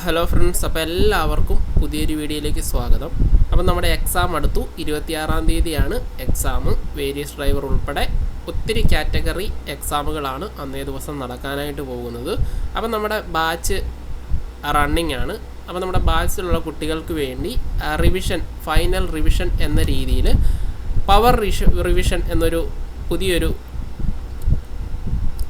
Hello friends, അപ്പോൾ എല്ലാവർക്കും പുതിയൊരു വീഡിയോയിലേക്ക് സ്വാഗതം. അപ്പോൾ നമ്മുടെ എക്സാം അടുത്തു. 26-ാം തീയതിയാണ് എക്സാം. വേരിയസ് ഡ്രൈവർ ഉൾപ്പെടെ ഒത്തിരി കാറ്റഗറി എക്സാമുകളാണ് അന്നേ ദിവസം നടക്കാനായിട്ട് പോകുന്നത്. അപ്പോൾ നമ്മുടെ ബാച്ച് റണ്ണിങ് ആണ്. അപ്പോൾ നമ്മുടെ ബാച്ചിലുള്ള കുട്ടികൾക്ക് വേണ്ടി റിവിഷൻ, ഫൈനൽ റിവിഷൻ എന്ന രീതിയിൽ പവർ റിവിഷൻ എന്നൊരു പുതിയൊരു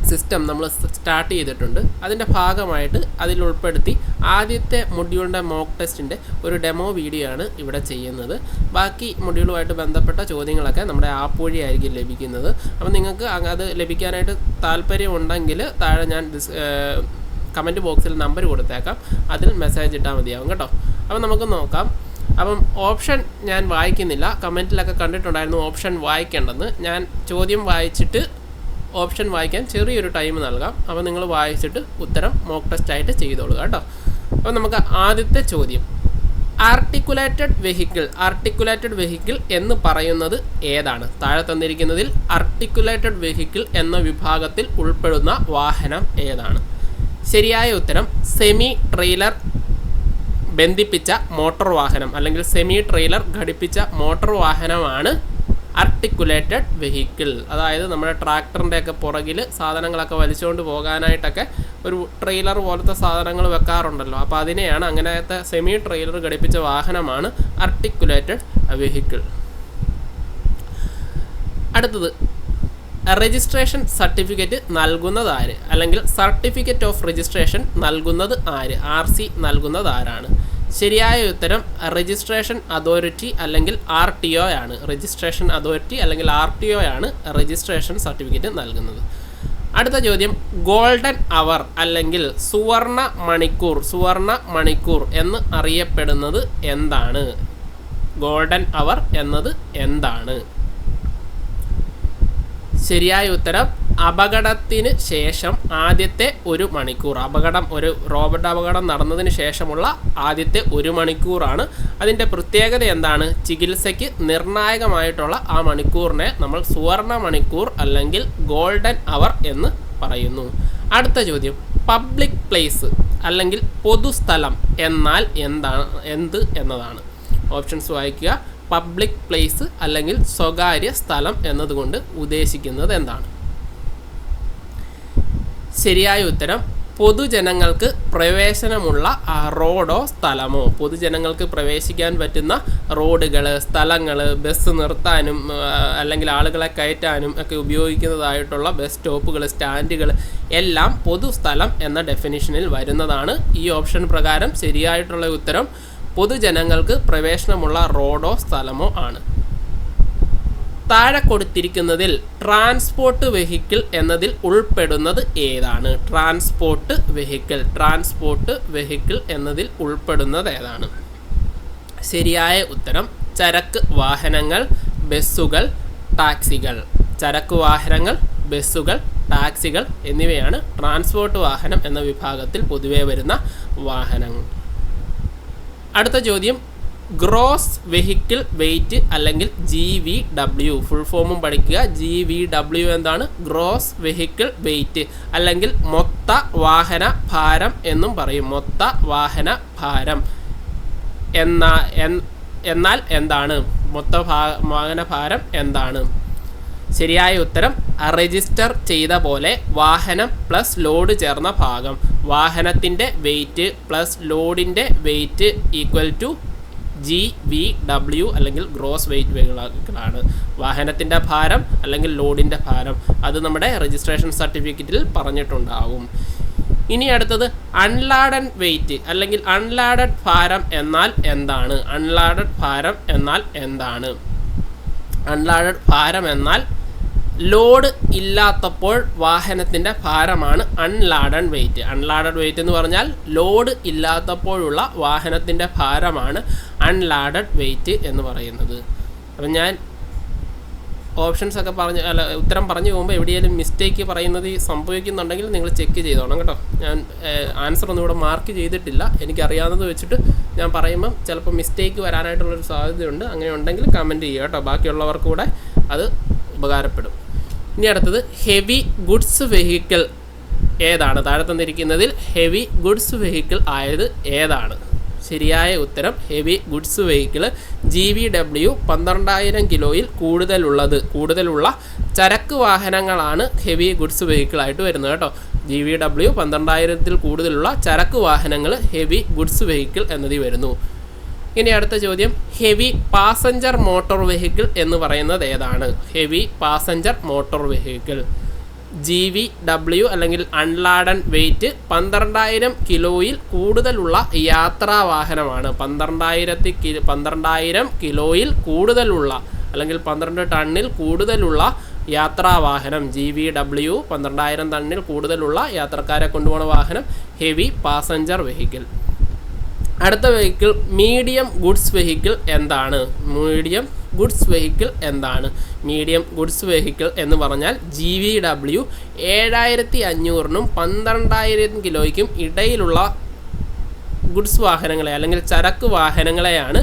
സിസ്റ്റം നമ്മൾ സ്റ്റാർട്ട് ചെയ്തിട്ടുണ്ട്. അതിൻ്റെ ഭാഗമായിട്ട് അതിൽ ഉൾപ്പെടുത്തി ആദ്യത്തെ മൊഡ്യൂളിൻ്റെ മോക്ക് ടെസ്റ്റിൻ്റെ ഒരു ഡെമോ വീഡിയോ ആണ് ഇവിടെ ചെയ്യുന്നത്. ബാക്കി മൊഡ്യൂളുമായിട്ട് ബന്ധപ്പെട്ട ചോദ്യങ്ങളൊക്കെ നമ്മുടെ ആപ്പ് വഴിയായിരിക്കും ലഭിക്കുന്നത്. അപ്പോൾ നിങ്ങൾക്ക് അത് ലഭിക്കാനായിട്ട് താല്പര്യമുണ്ടെങ്കിൽ താഴെ ഞാൻ കമൻറ്റ് ബോക്സിൽ നമ്പർ കൊടുത്തേക്കാം, അതിൽ മെസ്സേജ് ഇട്ടാൽ മതിയാവും കേട്ടോ. അപ്പോൾ നമുക്ക് നോക്കാം. അപ്പം ഓപ്ഷൻ ഞാൻ വായിക്കുന്നില്ല. കമൻറ്റിലൊക്കെ കണ്ടിട്ടുണ്ടായിരുന്നു ഓപ്ഷൻ വായിക്കേണ്ടെന്ന്. ഞാൻ ചോദ്യം വായിച്ചിട്ട് ഓപ്ഷൻ വായിക്കാൻ ചെറിയൊരു ടൈം നൽകാം. അപ്പോൾ നിങ്ങൾ വായിച്ചിട്ട് ഉത്തരം മോക്ക് ടെസ്റ്റ് ആയിട്ട് ചെയ്തോളൂ കേട്ടോ. അപ്പോൾ നമുക്ക് ആദ്യത്തെ ചോദ്യം, ആർട്ടിക്കുലേറ്റഡ് വെഹിക്കിൾ എന്ന് പറയുന്നത് ഏതാണ്? താഴെ തന്നിരിക്കുന്നതിൽ ആർട്ടിക്കുലേറ്റഡ് വെഹിക്കിൾ എന്ന വിഭാഗത്തിൽ ഉൾപ്പെടുന്ന വാഹനം ഏതാണ്? ശരിയായ ഉത്തരം സെമി ട്രെയിലർ ബന്ധിപ്പിച്ച മോട്ടോർ വാഹനം അല്ലെങ്കിൽ സെമി ട്രെയിലർ ഘടിപ്പിച്ച മോട്ടോർ വാഹനമാണ് ആർട്ടിക്കുലേറ്റഡ് വെഹിക്കിൾ. അതായത് നമ്മുടെ ട്രാക്ടറിൻ്റെയൊക്കെ പുറകിൽ സാധനങ്ങളൊക്കെ വലിച്ചുകൊണ്ട് പോകാനായിട്ടൊക്കെ ഒരു ട്രെയിലർ പോലത്തെ സാധനങ്ങൾ വെക്കാറുണ്ടല്ലോ. അപ്പോൾ അതിനെയാണ്, അങ്ങനത്തെ സെമി ട്രെയിലർ ഘടിപ്പിച്ച വാഹനമാണ് ആർട്ടിക്കുലേറ്റഡ് വെഹിക്കിൾ. അടുത്തത്, രജിസ്ട്രേഷൻ സർട്ടിഫിക്കറ്റ് നൽകുന്നത് ആര്? അല്ലെങ്കിൽ സർട്ടിഫിക്കറ്റ് ഓഫ് രജിസ്ട്രേഷൻ നൽകുന്നത് ആര്? RC നൽകുന്നത് ആരാണ്? ശരിയായ ഉത്തരം രജിസ്ട്രേഷൻ അതോറിറ്റി അല്ലെങ്കിൽ RTO ആണ്. രജിസ്ട്രേഷൻ അതോറിറ്റി അല്ലെങ്കിൽ RTO ആണ് രജിസ്ട്രേഷൻ സർട്ടിഫിക്കറ്റ് നൽകുന്നത്. അടുത്ത ചോദ്യം, ഗോൾഡൻ അവർ അല്ലെങ്കിൽ സുവർണ മണിക്കൂർ എന്ന് അറിയപ്പെടുന്നത് എന്താണ്? ഗോൾഡൻ അവർ എന്നത് എന്താണ്? ശരിയായ ഉത്തരം അപകടത്തിന് ശേഷം ആദ്യത്തെ 1 മണിക്കൂർ. ഒരു റോബോട്ട് അപകടം നടന്നതിന് ശേഷമുള്ള ആദ്യത്തെ 1 മണിക്കൂറാണ്. അതിൻ്റെ പ്രത്യേകത എന്താണ്? ചികിത്സയ്ക്ക് നിർണായകമായിട്ടുള്ള ആ മണിക്കൂറിനെ നമ്മൾ സുവർണ മണിക്കൂർ അല്ലെങ്കിൽ ഗോൾഡൻ അവർ എന്ന് പറയുന്നു. അടുത്ത ചോദ്യം, പബ്ലിക് പ്ലേസ് അല്ലെങ്കിൽ പൊതുസ്ഥലം എന്നാൽ എന്ത് എന്നതാണ്? ഓപ്ഷൻസ് വായിക്കുക. പബ്ലിക് പ്ലേസ് അല്ലെങ്കിൽ സ്വകാര്യ സ്ഥലം എന്നതുകൊണ്ട് ഉദ്ദേശിക്കുന്നത് എന്താണ്? ശരിയായ ഉത്തരം പൊതുജനങ്ങൾക്ക് പ്രവേശനമുള്ള റോഡോ സ്ഥലമോ. പൊതുജനങ്ങൾക്ക് പ്രവേശിക്കാൻ പറ്റുന്ന റോഡുകൾ, സ്ഥലങ്ങൾ, ബസ് നിർത്താനും അല്ലെങ്കിൽ ആളുകളെ കയറ്റാനും ഒക്കെ ഉപയോഗിക്കുന്നതായിട്ടുള്ള ബസ് സ്റ്റോപ്പുകൾ, സ്റ്റാൻഡുകൾ എല്ലാം പൊതുസ്ഥലം എന്ന ഡെഫിനിഷനിൽ വരുന്നതാണ്. ഈ ഓപ്ഷൻ പ്രകാരം ശരിയായിട്ടുള്ള ഉത്തരം പൊതുജനങ്ങൾക്ക് പ്രവേശനമുള്ള റോഡോ സ്ഥലമോ ആണ്. താഴെ കൊടുത്തിരിക്കുന്നതിൽ ട്രാൻസ്പോർട്ട് വെഹിക്കിൾ എന്നതിൽ ഉൾപ്പെടുന്നത് ഏതാണ്? ട്രാൻസ്പോർട്ട് വെഹിക്കിൾ എന്നതിൽ ഉൾപ്പെടുന്നത് ഏതാണ്? ശരിയായ ഉത്തരം ചരക്ക് വാഹനങ്ങൾ, ബസ്സുകൾ, ടാക്സികൾ. ചരക്ക് വാഹനങ്ങൾ, ബസ്സുകൾ, ടാക്സികൾ എന്നിവയാണ് ട്രാൻസ്പോർട്ട് വാഹനം എന്ന വിഭാഗത്തിൽ പൊതുവെ വരുന്ന വാഹനങ്ങൾ. അടുത്ത ചോദ്യം, ഗ്രോസ് വെഹിക്കിൾ വെയ്റ്റ് അല്ലെങ്കിൽ GVW. ഫുൾ ഫോമും പഠിക്കുക. GVW എന്താണ്? ഗ്രോസ് വെഹിക്കിൾ വെയ്റ്റ് അല്ലെങ്കിൽ മൊത്ത വാഹന ഭാരം എന്നും പറയും. മൊത്ത വാഹന ഭാരം എന്നാൽ എന്താണ്? മൊത്ത വാഹന ഭാരം എന്താണ്? ശരിയായ ഉത്തരം രജിസ്റ്റർ ചെയ്ത പോലെ വാഹനം പ്ലസ് ലോഡ് ചേർന്ന ഭാഗം. വാഹനത്തിൻ്റെ വെയ്റ്റ് പ്ലസ് ലോഡിൻ്റെ വെയ്റ്റ് ഈക്വൽ ടു GVW അല്ലെങ്കിൽ ഗ്രോസ് വെയ്റ്റ് വെഹിക്കിളാണ്. വാഹനത്തിൻ്റെ ഭാരം അല്ലെങ്കിൽ ലോഡിൻ്റെ ഭാരം അത് നമ്മുടെ രജിസ്ട്രേഷൻ സർട്ടിഫിക്കറ്റിൽ പറഞ്ഞിട്ടുണ്ടാകും. ഇനി അടുത്തത്, അൺലാഡഡ് വെയ്റ്റ് അല്ലെങ്കിൽ അൺലാഡഡ് ഭാരം എന്നാൽ എന്താണ്? അൺലാഡഡ് ഭാരം എന്നാൽ എന്താണ്? അൺലാഡഡ് ഭാരം എന്നാൽ ലോഡ് ഇല്ലാത്തപ്പോൾ വാഹനത്തിൻ്റെ ഭാരമാണ് അൺലാഡഡ് വെയ്റ്റ്. അൺലാഡഡ് വെയ്റ്റ് എന്ന് പറഞ്ഞാൽ ലോഡ് ഇല്ലാത്തപ്പോഴുള്ള വാഹനത്തിൻ്റെ ഭാരമാണ് അൺലാഡഡ് വെയ്റ്റ് എന്ന് പറയുന്നത്. അപ്പം ഞാൻ ഓപ്ഷൻസൊക്കെ ഉത്തരം പറഞ്ഞു പോകുമ്പോൾ എവിടെയെങ്കിലും മിസ്റ്റേക്ക് പറയുന്നത് സംഭവിക്കുന്നുണ്ടെങ്കിൽ നിങ്ങൾ ചെക്ക് ചെയ്തോണം കേട്ടോ. ഞാൻ ആൻസർ ഒന്നും ഇവിടെ മാർക്ക് ചെയ്തിട്ടില്ല. എനിക്കറിയാവുന്നത് വെച്ചിട്ട് ഞാൻ പറയുമ്പം ചിലപ്പോൾ മിസ്റ്റേക്ക് വരാനായിട്ടുള്ളൊരു സാധ്യതയുണ്ട്. അങ്ങനെ ഉണ്ടെങ്കിൽ കമൻറ്റ് ചെയ്യുക കേട്ടോ. ബാക്കിയുള്ളവർക്ക് കൂടെ അത് ഉപകാരപ്പെടും. ഇനി അടുത്തത്, ഹെവി ഗുഡ്സ് വെഹിക്കിൾ ഏതാണ്? താഴെ തന്നിരിക്കുന്നതിൽ ഹെവി ഗുഡ്സ് വെഹിക്കിൾ ആയത് ഏതാണ്? ശരിയായ ഉത്തരം ഹെവി ഗുഡ്സ് വെഹിക്കിൾ GVW 12,000 കിലോയിൽ കൂടുതലുള്ള ചരക്ക് വാഹനങ്ങളാണ് ഹെവി ഗുഡ്സ് വെഹിക്കിളായിട്ട് വരുന്നത് കേട്ടോ. GVW 12,000-ൽ കൂടുതലുള്ള ചരക്ക് വാഹനങ്ങൾ ഹെവി ഗുഡ്സ് വെഹിക്കിൾ എന്നതിൽ വരുന്നു. ഇനി അടുത്ത ചോദ്യം, ഹെവി പാസഞ്ചർ മോട്ടോർ വെഹിക്കിൾ എന്ന് പറയുന്നത് ഏതാണ്? Heavy passenger motor vehicle GVW അല്ലെങ്കിൽ അൺലാഡൻ വെയ്റ്റ് 12,000 കിലോയിൽ കൂടുതലുള്ള യാത്രാ വാഹനമാണ്. 12,000 കിലോയിൽ കൂടുതലുള്ള അല്ലെങ്കിൽ 12 ടണ്ണിൽ കൂടുതലുള്ള യാത്രാ വാഹനം GVW 12,000 ടണ്ണിൽ കൂടുതലുള്ള യാത്രക്കാരെ കൊണ്ടുപോകുന്ന വാഹനം ഹെവി പാസഞ്ചർ വെഹിക്കിൾ. അടുത്ത വെഹിക്കിൾ മീഡിയം ഗുഡ്സ് വെഹിക്കിൾ എന്താണ്? മീഡിയം ഗുഡ്സ് വെഹിക്കിൾ എന്താണ്? മീഡിയം ഗുഡ്സ് വെഹിക്കിൾ എന്ന് പറഞ്ഞാൽ GVW 7,500-നും 12,000 കിലോയ്ക്കും ഇടയിലുള്ള ഗുഡ്സ് വാഹനങ്ങളെ അല്ലെങ്കിൽ ചരക്ക് വാഹനങ്ങളെയാണ്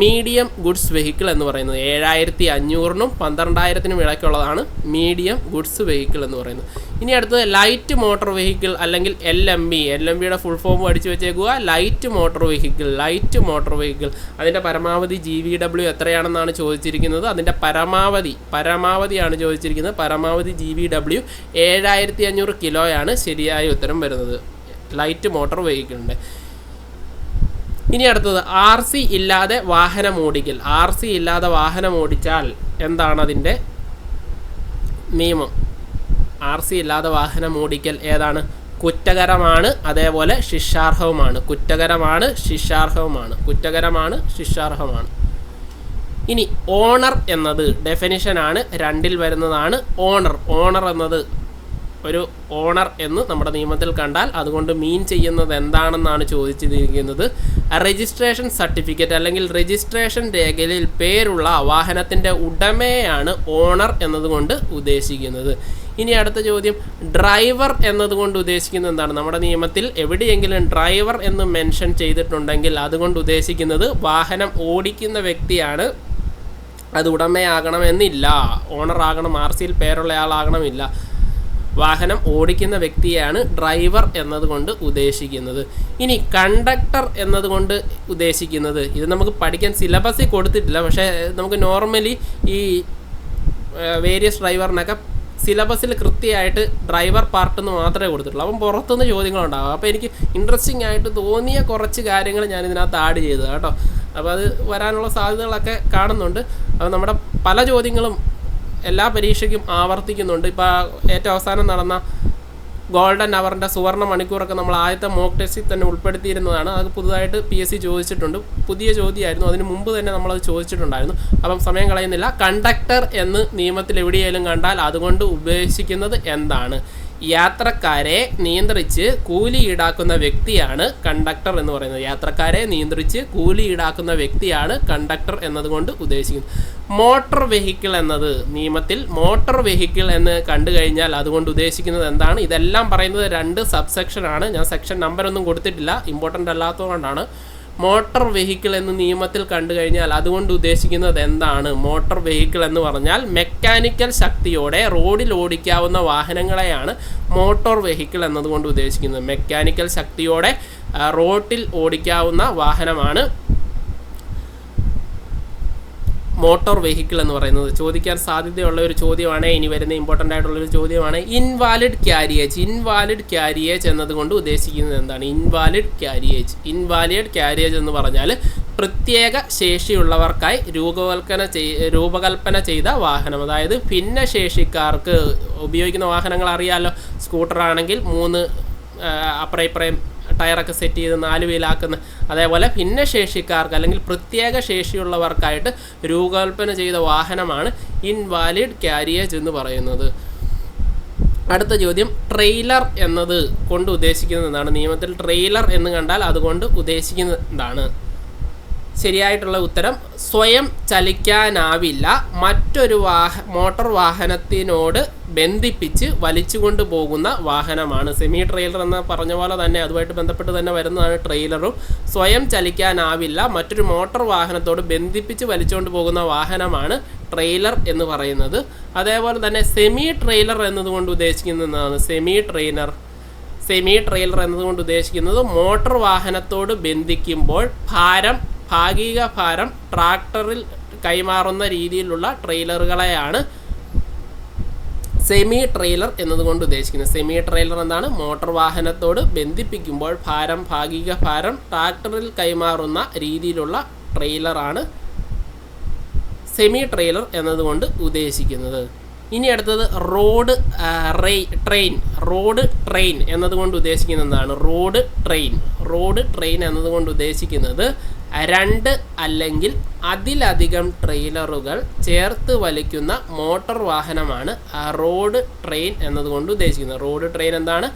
മീഡിയം ഗുഡ്സ് വെഹിക്കിൾ എന്ന് പറയുന്നത്. 7,500-നും 12,000-നും ഇടയ്ക്കുള്ളതാണ് മീഡിയം ഗുഡ്സ് വെഹിക്കിൾ എന്ന് പറയുന്നത്. ഇനി അടുത്തത് ലൈറ്റ് മോട്ടോർ വെഹിക്കിൾ അല്ലെങ്കിൽ LMVയുടെ ഫുൾ ഫോം പഠിച്ചു വെച്ചേക്കുക. ലൈറ്റ് മോട്ടോർ വെഹിക്കിൾ അതിൻ്റെ പരമാവധി GVW എത്രയാണെന്നാണ് ചോദിച്ചിരിക്കുന്നത്. അതിൻ്റെ പരമാവധിയാണ് ചോദിച്ചിരിക്കുന്നത്. പരമാവധി GVW 7,500 കിലോയാണ് ശരിയായ ഉത്തരം വരുന്നത് ലൈറ്റ് മോട്ടോർ വെഹിക്കിളിൻ്റെ. ഇനി അടുത്തത് RC ഇല്ലാതെ വാഹനം ഓടിച്ചാൽ എന്താണ് അതിൻ്റെ നിയമം? RC ഇല്ലാതെ വാഹനം ഓടിക്കൽ ഏതാണ്? കുറ്റകരമാണ്, അതേപോലെ ശിക്ഷാർഹവുമാണ്. ഇനി ഓണർ എന്നത് ഡെഫിനിഷനാണ്, 2ൽ വരുന്നതാണ്. ഓണർ എന്നത് ഒരു ഓണർ എന്ന് നമ്മുടെ നിയമത്തിൽ കണ്ടാൽ അതുകൊണ്ട് മീൻ ചെയ്യുന്നത് എന്താണെന്നാണ് ചോദിച്ചിരിക്കുന്നത്. രജിസ്ട്രേഷൻ സർട്ടിഫിക്കറ്റ് അല്ലെങ്കിൽ രജിസ്ട്രേഷൻ രേഖയിൽ പേരുള്ള വാഹനത്തിൻ്റെ ഉടമയാണ് ഓണർ എന്നതുകൊണ്ട് ഉദ്ദേശിക്കുന്നത്. ഇനി അടുത്ത ചോദ്യം, ഡ്രൈവർ എന്നതുകൊണ്ട് ഉദ്ദേശിക്കുന്നത് എന്താണ്? നമ്മുടെ നിയമത്തിൽ എവിടെയെങ്കിലും ഡ്രൈവർ എന്ന് മെൻഷൻ ചെയ്തിട്ടുണ്ടെങ്കിൽ അതുകൊണ്ട് ഉദ്ദേശിക്കുന്നത് വാഹനം ഓടിക്കുന്ന വ്യക്തിയാണ്. അത് ഉടമയാകണമെന്നില്ല, ഓണറാകണം, RCയിൽ പേരുള്ള ആളാകണമില്ല. വാഹനം ഓടിക്കുന്ന വ്യക്തിയാണ് ഡ്രൈവർ എന്നതുകൊണ്ട് ഉദ്ദേശിക്കുന്നത്. ഇനി കണ്ടക്ടർ എന്നതുകൊണ്ട് ഉദ്ദേശിക്കുന്നത്, ഇത് നമുക്ക് പഠിക്കാൻ സിലബസിൽ കൊടുത്തിട്ടില്ല, പക്ഷേ നമുക്ക് നോർമലി ഈ വേരിയസ് ഡ്രൈവറിനൊക്കെ സിലബസിൽ കൃത്യമായിട്ട് ഡ്രൈവർ പാർട്ടെന്ന് മാത്രമേ കൊടുത്തിട്ടുള്ളൂ. അപ്പം പുറത്തുനിന്ന് ചോദ്യങ്ങളുണ്ടാകും. അപ്പോൾ എനിക്ക് ഇൻട്രസ്റ്റിംഗ് ആയിട്ട് തോന്നിയ കുറച്ച് കാര്യങ്ങൾ ഞാൻ ഇതിനകത്ത് ആഡ് ചെയ്തത് കേട്ടോ. അപ്പോൾ അത് വരാനുള്ള സാധ്യതകളൊക്കെ കാണുന്നുണ്ട്. അപ്പോൾ നമ്മുടെ പല ചോദ്യങ്ങളും എല്ലാ പരീക്ഷയ്ക്കും ആവർത്തിക്കുന്നുണ്ട്. ഇപ്പോൾ ഏറ്റവും അവസാനം നടന്ന ഗോൾഡൻ അവറിൻ്റെ സുവർണ്ണ മണിക്കൂറൊക്കെ നമ്മൾ ആദ്യത്തെ മോക്ക് ടെസ്റ്റിൽ തന്നെ ഉൾപ്പെടുത്തിയിരുന്നതാണ്. അത് പുതുതായിട്ട് PSC ചോദിച്ചിട്ടുണ്ട്. പുതിയ ചോദ്യമായിരുന്നു, അതിന് മുമ്പ് തന്നെ നമ്മളത് ചോദിച്ചിട്ടുണ്ടായിരുന്നു. അപ്പം സമയം കളയുന്നില്ല. കണ്ടക്ടർ എന്ന് നിയമത്തിൽ എവിടെയെങ്കിലും കണ്ടാൽ അതുകൊണ്ട് ഉദ്ദേശിക്കുന്നത് എന്താണ്? യാത്രക്കാരെ നിയന്ത്രിച്ച് കൂലി ഈടാക്കുന്ന വ്യക്തിയാണ് കണ്ടക്ടർ എന്ന് പറയുന്നത്. യാത്രക്കാരെ നിയന്ത്രിച്ച് കൂലി ഈടാക്കുന്ന വ്യക്തിയാണ് കണ്ടക്ടർ എന്നതുകൊണ്ട് ഉദ്ദേശിക്കുന്നത്. മോട്ടോർ വെഹിക്കിൾ എന്നത് നിയമത്തിൽ മോട്ടോർ വെഹിക്കിൾ എന്ന് കണ്ടു കഴിഞ്ഞാൽ അതുകൊണ്ട് ഉദ്ദേശിക്കുന്നത് എന്താണ്? ഇതെല്ലാം പറയുന്നത് 2 സബ്സെക്ഷനാണ്. ഞാൻ സെക്ഷൻ നമ്പറൊന്നും കൊടുത്തിട്ടില്ല, ഇമ്പോർട്ടൻ്റ് അല്ലാത്തതുകൊണ്ടാണ്. മോട്ടോർ വെഹിക്കിൾ എന്ന് നിയമത്തിൽ കണ്ടു കഴിഞ്ഞാൽ അതുകൊണ്ട് ഉദ്ദേശിക്കുന്നത് എന്താണ്? മോട്ടോർ വെഹിക്കിൾ എന്ന് പറഞ്ഞാൽ മെക്കാനിക്കൽ ശക്തിയോടെ റോഡിൽ ഓടിക്കാവുന്ന വാഹനങ്ങളെയാണ് മോട്ടോർ വെഹിക്കിൾ എന്നതുകൊണ്ട് ഉദ്ദേശിക്കുന്നത്. മെക്കാനിക്കൽ ശക്തിയോടെ റോഡിൽ ഓടിക്കാവുന്ന വാഹനമാണ് മോട്ടോർ വെഹിക്കിൾ എന്ന് പറയുന്നത്. ചോദിക്കാൻ സാധ്യതയുള്ള ഒരു ചോദ്യമാണ്, ഇനി വരുന്ന ഇമ്പോർട്ടൻ്റ് ആയിട്ടുള്ളൊരു ചോദ്യമാണ്. ഇൻവാലിഡ് ക്യാരിയേജ് എന്നതുകൊണ്ട് ഉദ്ദേശിക്കുന്നത് എന്താണ്? ഇൻവാലിഡ് ക്യാരിയേജ് എന്ന് പറഞ്ഞാൽ പ്രത്യേക ശേഷിയുള്ളവർക്കായി രൂപകൽപ്പന ചെയ്ത വാഹനം. അതായത് ഭിന്നശേഷിക്കാർക്ക് ഉപയോഗിക്കുന്ന വാഹനങ്ങൾ അറിയാമല്ലോ. സ്കൂട്ടറാണെങ്കിൽ 3 അപ്പുറം ഇപ്പുറം ടയറൊക്കെ സെറ്റ് ചെയ്ത് 4 വീലാക്കുന്ന, അതേപോലെ ഭിന്നശേഷിക്കാർക്ക് അല്ലെങ്കിൽ പ്രത്യേക ശേഷിയുള്ളവർക്കായിട്ട് രൂപകൽപ്പന ചെയ്ത വാഹനമാണ് ഇൻവാലിഡ് ക്യാരിയേജ് എന്ന് പറയുന്നത്. അടുത്ത ചോദ്യം, ട്രെയിലർ എന്നത് കൊണ്ട് ഉദ്ദേശിക്കുന്നത് എന്താണ്? നിയമത്തിൽ ട്രെയിലർ എന്ന് കണ്ടാൽ അതുകൊണ്ട് ഉദ്ദേശിക്കുന്നത് എന്താണ്? ശരിയായിട്ടുള്ള ഉത്തരം സ്വയം ചലിക്കാനാവില്ല, മറ്റൊരു മോട്ടോർ വാഹനത്തിനോട് ബന്ധിപ്പിച്ച് വലിച്ചുകൊണ്ട് പോകുന്ന വാഹനമാണ്. സെമി ട്രെയിലർ എന്ന് പറഞ്ഞ പോലെ തന്നെ അതുമായിട്ട് ബന്ധപ്പെട്ട് തന്നെ വരുന്നതാണ് ട്രെയിലറും. സ്വയം ചലിക്കാനാവില്ല, മറ്റൊരു മോട്ടോർ വാഹനത്തോട് ബന്ധിപ്പിച്ച് വലിച്ചുകൊണ്ട് പോകുന്ന വാഹനമാണ് ട്രെയിലർ എന്ന് പറയുന്നത്. അതേപോലെ തന്നെ സെമി ട്രെയിലർ എന്നതുകൊണ്ട് ഉദ്ദേശിക്കുന്നതാണ് സെമി ട്രെയിലർ എന്നതുകൊണ്ട് ഉദ്ദേശിക്കുന്നത് മോട്ടോർ വാഹനത്തോട് ബന്ധിക്കുമ്പോൾ ഭാഗിക ഭാരം ട്രാക്ടറിൽ കൈമാറുന്ന രീതിയിലുള്ള ട്രെയിലറുകളെയാണ് സെമി ട്രെയിലർ എന്നതുകൊണ്ട് ഉദ്ദേശിക്കുന്നത്. സെമി ട്രെയിലർ എന്താണ്? മോട്ടോർ വാഹനത്തോട് ബന്ധിപ്പിക്കുമ്പോൾ ഭാഗിക ഭാരം ട്രാക്ടറിൽ കൈമാറുന്ന രീതിയിലുള്ള ട്രെയിലറാണ് സെമി ട്രെയിലർ എന്നതുകൊണ്ട് ഉദ്ദേശിക്കുന്നത്. ഇനി അടുത്തത് റോഡ് ട്രെയിൻ എന്നതുകൊണ്ട് ഉദ്ദേശിക്കുന്നത് എന്താണ്? റോഡ് ട്രെയിൻ എന്നതുകൊണ്ട് ഉദ്ദേശിക്കുന്നത് 2 അല്ലെങ്കിൽ അതിലധികം ട്രെയിലറുകൾ ചേർത്ത് വലിക്കുന്ന മോട്ടോർ വാഹനമാണ് റോഡ് ട്രെയിൻ എന്നതുകൊണ്ട് ഉദ്ദേശിക്കുന്നത്. റോഡ് ട്രെയിൻ എന്താണ്?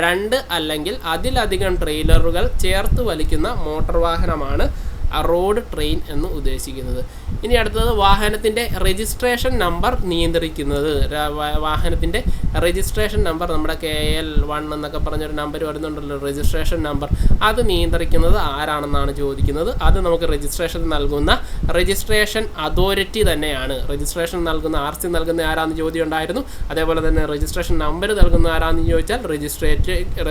2 അല്ലെങ്കിൽ അതിലധികം ട്രെയിലറുകൾ ചേർത്ത് വലിക്കുന്ന മോട്ടോർ വാഹനമാണ് റോഡ് ട്രെയിൻ എന്ന് ഉദ്ദേശിക്കുന്നത്. ഇനി അടുത്തത് വാഹനത്തിൻ്റെ രജിസ്ട്രേഷൻ നമ്പർ നിയന്ത്രിക്കുന്നത്. വാഹനത്തിൻ്റെ രജിസ്ട്രേഷൻ നമ്പർ നമ്മുടെ KL1 എന്നൊക്കെ പറഞ്ഞൊരു നമ്പർ വരുന്നുണ്ടല്ലോ, രജിസ്ട്രേഷൻ നമ്പർ. അത് നിയന്ത്രിക്കുന്നത് ആരാണെന്നാണ് ചോദിക്കുന്നത്. അത് നമുക്ക് രജിസ്ട്രേഷൻ നൽകുന്ന രജിസ്ട്രേഷൻ അതോറിറ്റി തന്നെയാണ്. രജിസ്ട്രേഷൻ നൽകുന്ന RC നൽകുന്ന ആരാന്ന് ചോദ്യം ഉണ്ടായിരുന്നു. അതേപോലെ തന്നെ രജിസ്ട്രേഷൻ നമ്പർ നൽകുന്ന ആരാന്ന് ചോദിച്ചാൽ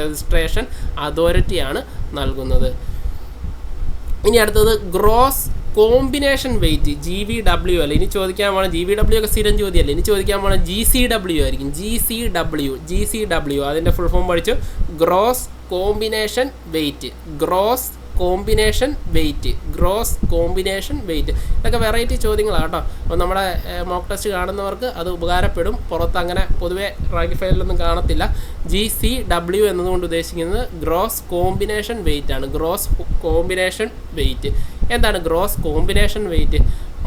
രജിസ്ട്രേഷൻ അതോറിറ്റിയാണ് നൽകുന്നത്. ഇനി അടുത്തത് ഗ്രോസ് കോമ്പിനേഷൻ വെയിറ്റ് GVW അല്ല. ഇനി ചോദിക്കാൻ പോണ GVW ഒക്കെ സ്ഥിരം ചോദ്യമല്ല. ഇനി ചോദിക്കാൻ പോണ GCW ആയിരിക്കും. GCW അതിൻ്റെ ഫുൾ ഫോം പഠിച്ചു. Gross combination weight. Gross combination weight ഇതൊക്കെ വെറൈറ്റി ചോദ്യങ്ങളാണ് കേട്ടോ. അപ്പോൾ നമ്മുടെ മോക്ക് ടെസ്റ്റ് കാണുന്നവർക്ക് അത് ഉപകാരപ്പെടും. പുറത്ത് അങ്ങനെ പൊതുവേ റാങ്ക് ഫയലിലൊന്നും കാണത്തില്ല. GCW എന്നതുകൊണ്ട് ഉദ്ദേശിക്കുന്നത് ഗ്രോസ് കോമ്പിനേഷൻ വെയിറ്റ് ആണ്. ഗ്രോസ് കോമ്പിനേഷൻ വെയിറ്റ് എന്താണ്? ഗ്രോസ് കോമ്പിനേഷൻ വെയിറ്റ്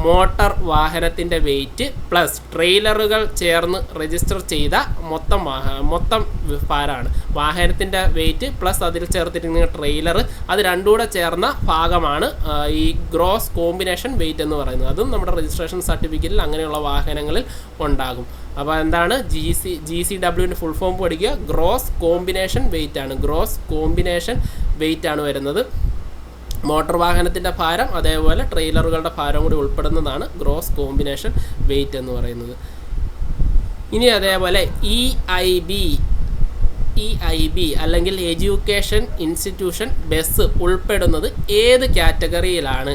മോട്ടോർ വാഹനത്തിൻ്റെ വെയിറ്റ് പ്ലസ് ട്രെയിലറുകൾ ചേർന്ന് രജിസ്റ്റർ ചെയ്ത മൊത്തം ഭാരമാണ്. വാഹനത്തിൻ്റെ വെയിറ്റ് പ്ലസ് അതിൽ ചേർത്തിരിക്കുന്ന ട്രെയിലർ, അത് രണ്ടും കൂടെ ചേർന്ന ഭാഗമാണ് ഈ ഗ്രോസ് കോമ്പിനേഷൻ വെയിറ്റ് എന്ന് പറയുന്നത്. അതും നമ്മുടെ രജിസ്ട്രേഷൻ സർട്ടിഫിക്കറ്റിൽ അങ്ങനെയുള്ള വാഹനങ്ങളിൽ ഉണ്ടാകും. അപ്പോൾ എന്താണ് GCWൻ്റെ ഫുൾ ഫോം പഠിക്കുക. ഗ്രോസ് കോമ്പിനേഷൻ വെയിറ്റ് ആണ്. ഗ്രോസ് കോമ്പിനേഷൻ വെയിറ്റ് ആണ് വരുന്നത്. മോട്ടോർ വാഹനത്തിൻ്റെ ഭാരം അതേപോലെ ട്രെയിലറുകളുടെ ഭാരം കൂടി ഉൾപ്പെടുന്നതാണ് ഗ്രോസ് കോമ്പിനേഷൻ വെയിറ്റ് എന്ന് പറയുന്നത്. ഇനി അതേപോലെ EIB അല്ലെങ്കിൽ എഡ്യൂക്കേഷൻ ഇൻസ്റ്റിറ്റ്യൂഷൻ ബസ് ഉൾപ്പെടുന്നത് ഏത് കാറ്റഗറിയിലാണ്?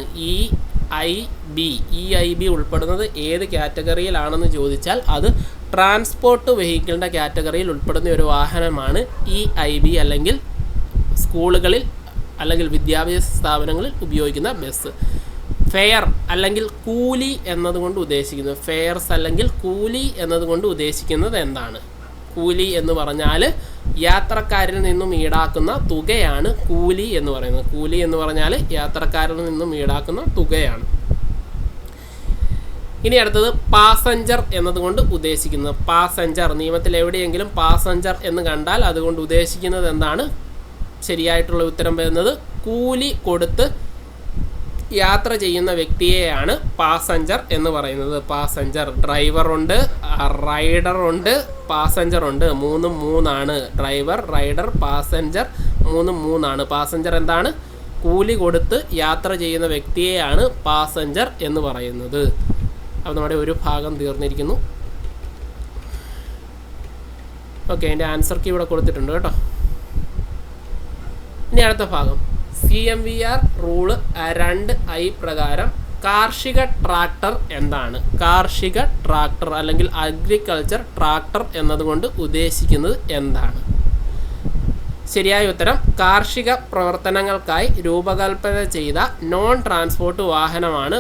EIB ഉൾപ്പെടുന്നത് ഏത് കാറ്റഗറിയിലാണെന്ന് ചോദിച്ചാൽ അത് ട്രാൻസ്പോർട്ട് വെഹിക്കിളിൻ്റെ കാറ്റഗറിയിൽ ഉൾപ്പെടുന്ന ഒരു വാഹനമാണ് EIB അല്ലെങ്കിൽ സ്കൂളുകളിൽ അല്ലെങ്കിൽ വിദ്യാഭ്യാസ സ്ഥാപനങ്ങളിൽ ഉപയോഗിക്കുന്ന ബസ്. ഫെയർ അല്ലെങ്കിൽ കൂലി എന്നതുകൊണ്ട് ഉദ്ദേശിക്കുന്നത് ഉദ്ദേശിക്കുന്നത് എന്താണ്? കൂലി എന്ന് പറഞ്ഞാൽ യാത്രക്കാരിൽ നിന്നും ഈടാക്കുന്ന തുകയാണ് കൂലി എന്ന് പറയുന്നത്. കൂലി എന്ന് പറഞ്ഞാൽ യാത്രക്കാരിൽ നിന്നും ഈടാക്കുന്ന തുകയാണ്. ഇനി അടുത്തത് പാസഞ്ചർ എന്നതുകൊണ്ട് ഉദ്ദേശിക്കുന്നത്. പാസഞ്ചർ നിയമത്തിൽ എവിടെയെങ്കിലും പാസഞ്ചർ എന്ന് കണ്ടാൽ അതുകൊണ്ട് ഉദ്ദേശിക്കുന്നത് എന്താണ്? ശരിയായിട്ടുള്ള ഉത്തരം വരുന്നത് കൂലി കൊടുത്ത് യാത്ര ചെയ്യുന്ന വ്യക്തിയെയാണ് പാസഞ്ചർ എന്ന് പറയുന്നത്. പാസഞ്ചർ ഡ്രൈവറുണ്ട്, റൈഡറുണ്ട്, പാസഞ്ചറുണ്ട്. 3 ഡ്രൈവർ, റൈഡർ, പാസഞ്ചർ 3 പാസഞ്ചർ എന്താണ്? കൂലി കൊടുത്ത് യാത്ര ചെയ്യുന്ന വ്യക്തിയെയാണ് പാസഞ്ചർ എന്ന് പറയുന്നത്. അപ്പോൾ നമ്മുടെ ഒരു ഭാഗം തീർന്നിരിക്കുന്നു. ഓക്കെ, അതിൻ്റെ ആൻസർ കീ ഇവിടെ കൊടുത്തിട്ടുണ്ട് കേട്ടോ. ഇനി അടുത്ത ഭാഗം CMVR റൂള് 2I പ്രകാരം കാർഷിക ട്രാക്ടർ എന്താണ്? കാർഷിക ട്രാക്ടർ അല്ലെങ്കിൽ അഗ്രികൾച്ചർ ട്രാക്ടർ എന്നതുകൊണ്ട് ഉദ്ദേശിക്കുന്നത് എന്താണ്? ശരിയായ ഉത്തരം കാർഷിക പ്രവർത്തനങ്ങൾക്കായി രൂപകൽപ്പന ചെയ്ത നോൺ ട്രാൻസ്പോർട്ട് വാഹനമാണ്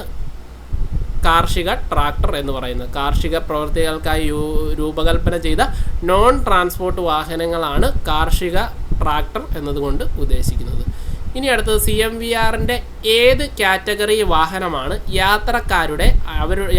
കാർഷിക ട്രാക്ടർ എന്ന് പറയുന്നത്. കാർഷിക പ്രവൃത്തികൾക്കായി രൂപകൽപ്പന ചെയ്ത നോൺ ട്രാൻസ്പോർട്ട് വാഹനങ്ങളാണ് കാർഷിക ട്രാക്ടർ എന്നതുകൊണ്ട് ഉദ്ദേശിക്കുന്നത്. ഇനി അടുത്തത് CMVRൻ്റെ ഏത് കാറ്റഗറി വാഹനമാണ്